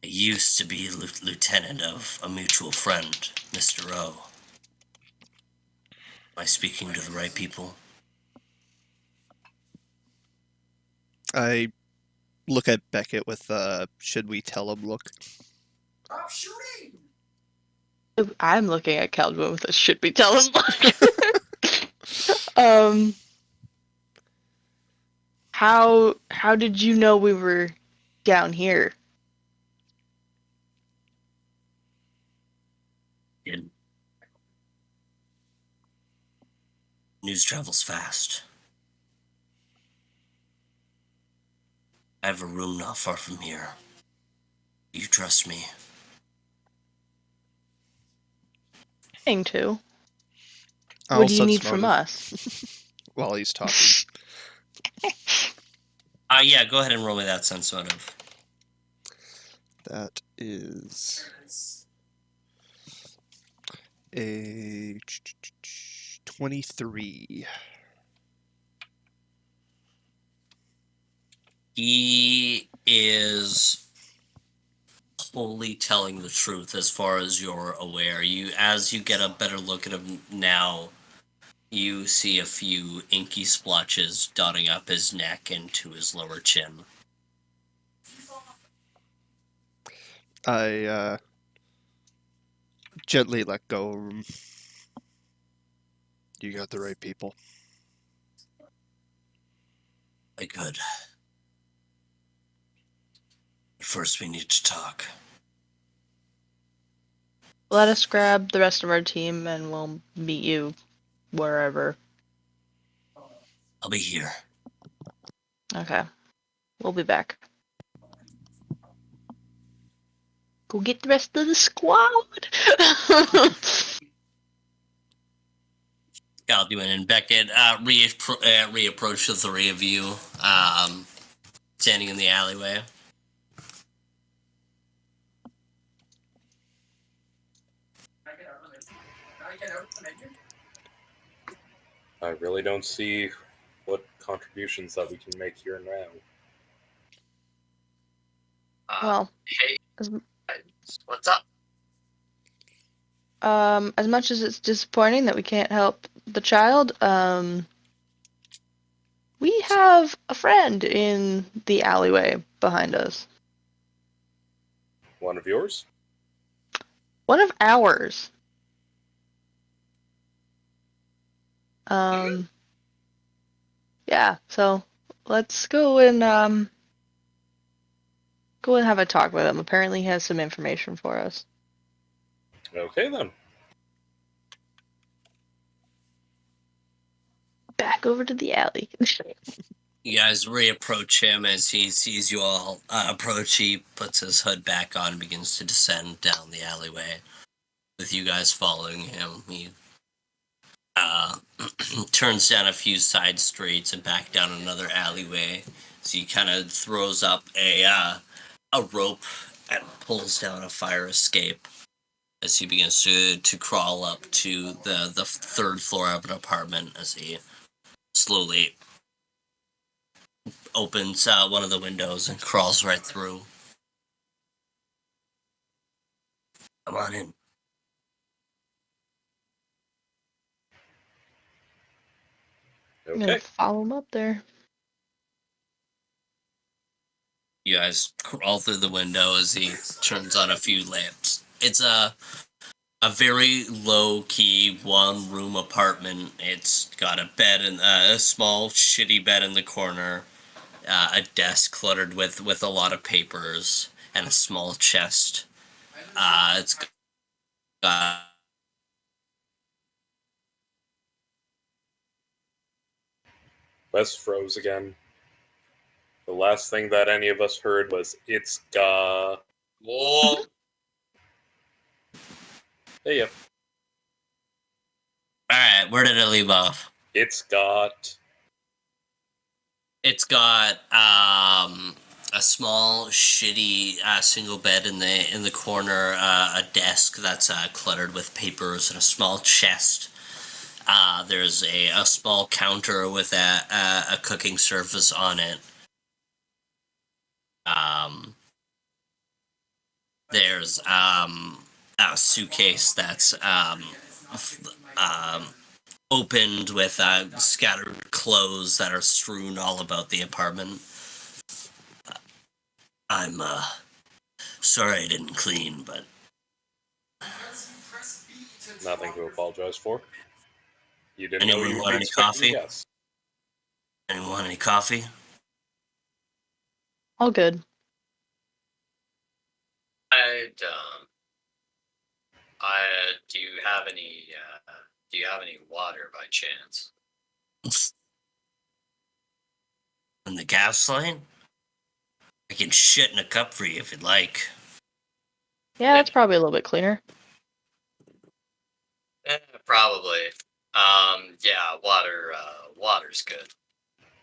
A: I used to be lieutenant of a mutual friend, Mr. O. Am I speaking to the right people?
F: I look at Beckett with should we tell him look.
G: Stop shooting!
D: I'm looking at Calduin with a should we tell him look. How did you know we were down here?
A: Kid. News travels fast. I have a room not far from here. Do you trust me?
D: Trying to.
F: I'll
D: What do you
F: sense
D: need from
F: motive
D: us?
F: while he's talking.
A: Yeah, go ahead and roll me that sense motive.
F: That is a 23.
A: He is wholly telling the truth as far as you're aware. As you get a better look at him now, you see a few inky splotches dotting up his neck and to his lower chin.
F: I gently let go of him. You got the right people.
A: I could. But first we need to talk.
D: Let us grab the rest of our team and we'll meet you wherever.
A: I'll be here.
D: Okay. We'll be back. Go get the rest of the squad.
A: Calduin and Beckett reapproach the three of you, standing in the alleyway.
B: I really don't see what contributions that we can make here now.
D: Well,
C: Hey,
D: as,
C: what's up?
D: as much as it's disappointing that we can't help the child, we have a friend in the alleyway behind us.
B: One of yours?
D: One of ours. Yeah, so let's go and have a talk with him. Apparently he has some information for us.
B: Okay then.
D: Back over to the alley.
A: You guys reapproach him as he sees you all approach. He puts his hood back on and begins to descend down the alleyway. With you guys following him, he turns down a few side streets and back down another alleyway. So he kind of throws up a rope and pulls down a fire escape as he begins to crawl up to the third floor of an apartment as he slowly opens one of the windows and crawls right through. Come on in.
D: I'm gonna
B: Okay.
D: follow him up there.
A: You guys crawl through the window as he turns on a few lamps. It's a very low key 1-room apartment. It's got a bed and a small shitty bed in the corner, a desk cluttered with a lot of papers, and a small chest. It's got
B: Wes froze again. The last thing that any of us heard was, "It's got."
C: Whoa.
B: Hey, yep.
A: Alright, where did it leave off?
B: It's got.
A: It's got a small shitty single bed in the corner, a desk that's cluttered with papers, and a small chest. There's a small counter with a cooking surface on it. There's a suitcase that's opened with scattered clothes that are strewn all about the apartment. I'm sorry I didn't clean, but
B: Nothing to apologize for. You didn't
A: Anyone
B: know you would
A: want
B: be
A: any
B: expecting
A: coffee?
B: a guest.
A: anyone want any coffee?
D: All good.
C: Do you have any? Do you have any water by chance?
A: In the gas line? I can shit in a cup for you if you'd like.
D: Yeah, that's probably a little bit cleaner.
C: Probably. Yeah, water. Water's good.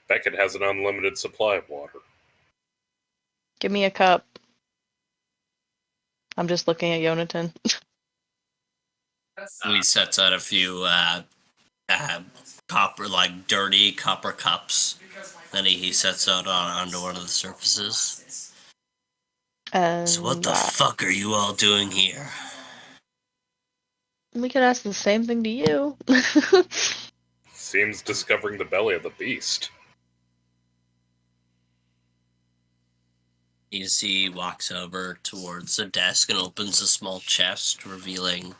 B: Beckett has an unlimited supply of water.
D: Give me a cup. I'm just looking at Yonatan.
A: He sets out a few copper, like dirty copper cups. Then he sets out onto one of the surfaces.
D: And
A: So what the fuck are you all doing here?
D: we could ask the same thing to you.
B: Seems discovering the belly of the beast.
A: You see he walks over towards the desk and opens a small chest, revealing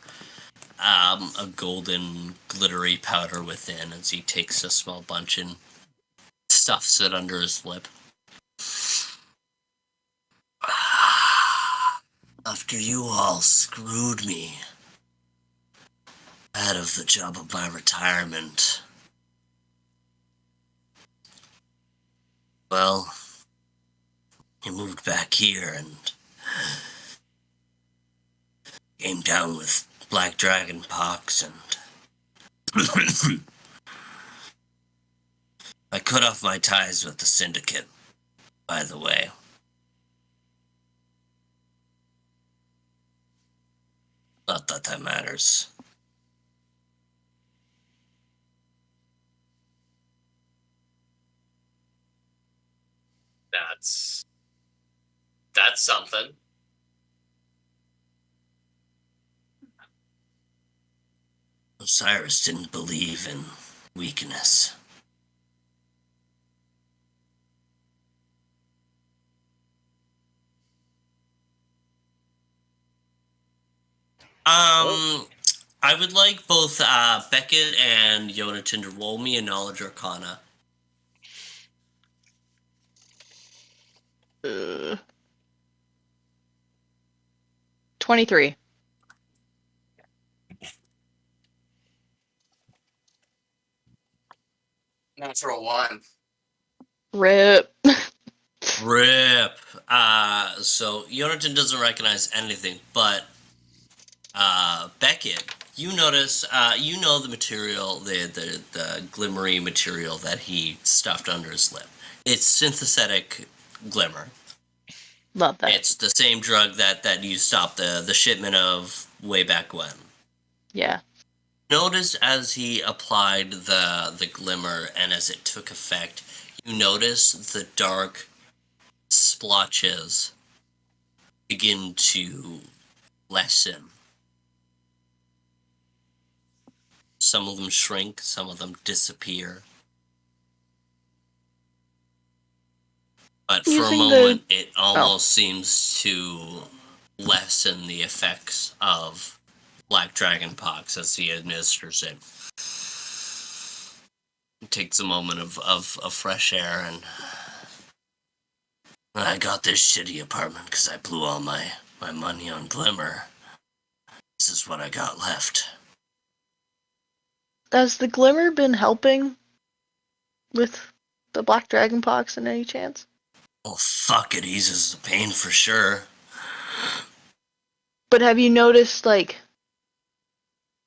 A: a golden glittery powder within as he takes a small bunch and stuffs it under his lip. After you all screwed me out of the job of my retirement, well, you moved back here and came down with black dragon pox, and I cut off my ties with the syndicate, by the way. Not that that matters.
C: That's something.
A: Osiris didn't believe in weakness. I would like both Beckett and Yonatan to roll me a knowledge arcana.
D: 23.
C: Natural one.
D: Rip.
A: Rip. So Yonatan doesn't recognize anything, but Beckett, You notice, you know the material, the glimmery material that he stuffed under his lip. It's synthetic glimmer.
D: Love that.
A: It's the same drug that you stopped the shipment of way back when.
D: Yeah.
A: Notice as he applied the glimmer and as it took effect, you notice the dark splotches begin to lessen. Some of them shrink, some of them disappear. But for a
D: Using
A: moment,
D: the
A: it almost seems to lessen the effects of Black Dragon Pox as he administers it. He takes a moment of fresh air, and I got this shitty apartment because I blew all my money on Glimmer. This is what I got left.
D: has the glimmer been helping with the Black Dragon Pox in any chance?
A: Well, fuck, it eases the pain for sure.
D: But have you noticed like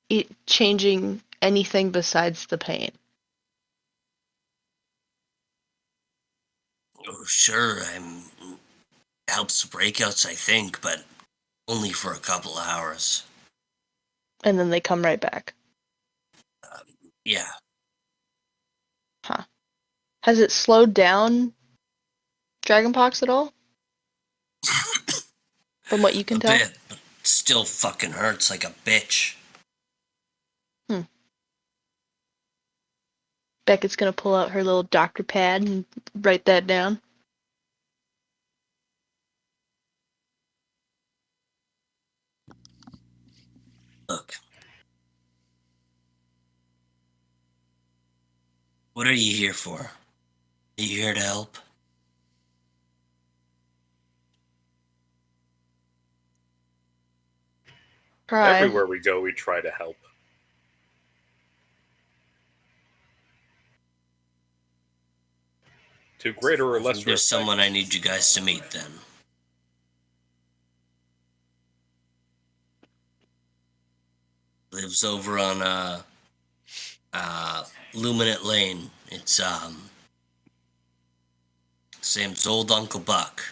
D: it changing anything besides the pain?
A: Oh, sure, helps the breakouts, I think, but only for a couple hours.
D: And then they come right back.
A: Yeah.
D: Huh. Has it slowed down Dragonpox at all? From what you can
A: A
D: tell?
A: bit, but still fucking hurts like a bitch.
D: Beckett's gonna pull out her little doctor pad and write that down.
A: Look. What are you here for? Are you here to help?
D: Try.
B: Everywhere we go, we try to help. To greater or lesser
A: There's
B: effect.
A: someone I need you guys to meet then. Lives over on Luminant Lane. It's same as old Uncle Buck.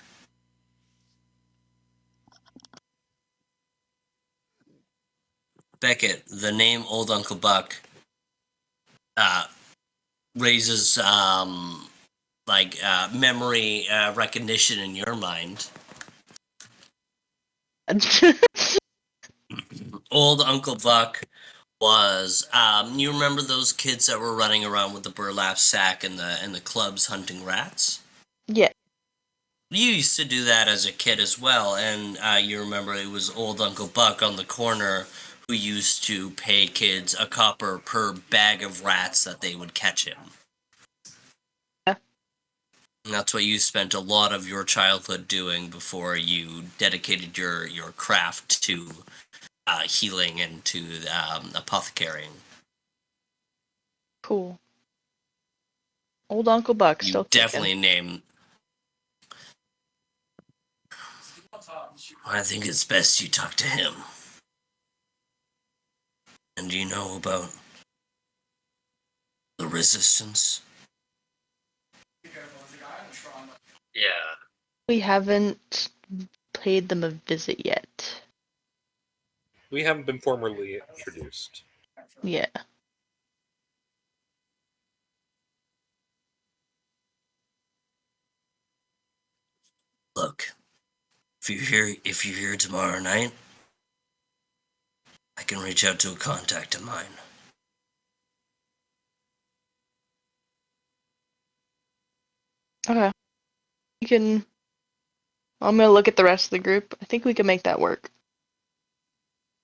A: Beckett, the name Old Uncle Buck raises memory recognition in your mind. Old Uncle Buck was you remember those kids that were running around with the burlap sack and the clubs hunting rats?
D: Yeah.
A: You used to do that as a kid as well, and you remember it was old Uncle Buck on the corner who used to pay kids a copper per bag of rats that they would catch him.
D: Yeah.
A: And that's what you spent a lot of your childhood doing before you dedicated your craft to healing and to apothecarying.
D: Cool. Old Uncle Buck
A: You
D: still
A: definitely
D: kicking.
A: name. I think it's best you talk to him. And do you know about the resistance?
C: Yeah.
D: We haven't paid them a visit yet.
B: We haven't been formally introduced.
D: Yeah.
A: Look, if you're here tomorrow night, I can reach out to a contact of mine.
D: Okay. You can. I'm gonna look at the rest of the group. I think we can make that work.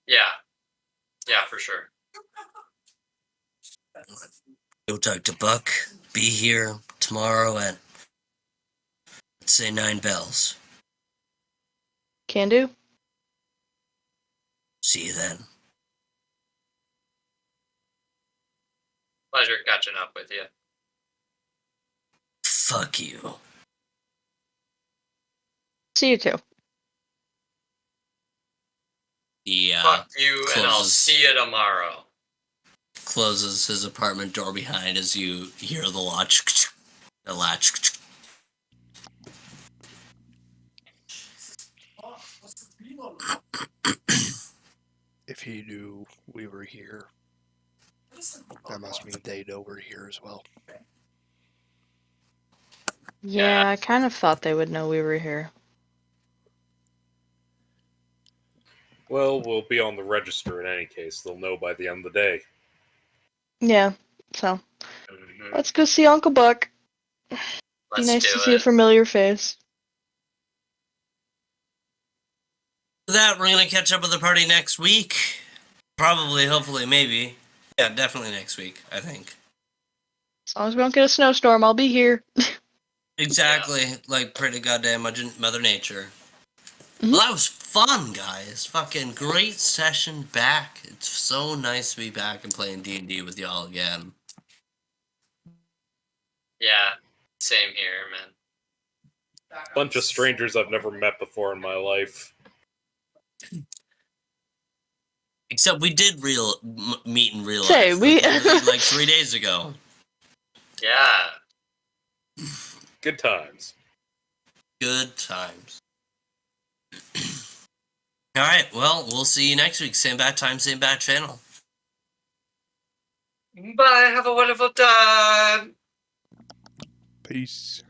C: Yeah. Yeah, for sure.
A: Go talk to Buck. Be here tomorrow at, let's say, 9 bells.
D: Can do.
A: See you then.
C: Pleasure catching up with you.
A: Fuck you.
D: See you too.
A: He
C: Fuck you, and I'll
A: closes-
C: see you tomorrow.
A: closes his apartment door behind as you hear the latch. The latch.
G: Oh, what's the reload?
F: If he knew we were here, that must mean they know we're here as well.
D: Yeah, I kind of thought they would know we were here.
B: Well, we'll be on the register in any case. They'll know by the end of the day.
D: Yeah, so
C: Mhm.
D: let's go see Uncle Buck. Be
C: Let's
D: nice
C: do
D: to see a
C: it.
D: familiar face.
A: With that, we're gonna catch up with the party next week. Probably, hopefully, maybe. Yeah, definitely next week, I think.
D: As long as we don't get a snowstorm, I'll be here.
A: Exactly, like pretty goddamn Mother Nature.
D: Mhm.
A: Well, that was fun, guys. Fucking great session back. It's so nice to be back and playing D&D with y'all again.
C: Yeah, same here, man.
B: Bunch of strangers I've never met before in my life.
A: Except we did meet in real
D: Say,
A: life.
D: we-
A: Literally, like 3 days ago.
C: Yeah.
B: Good times.
A: Good times. Alright, well, we'll see you next week. Same bad time, same bad channel.
C: Bye, have a wonderful time.
F: Peace.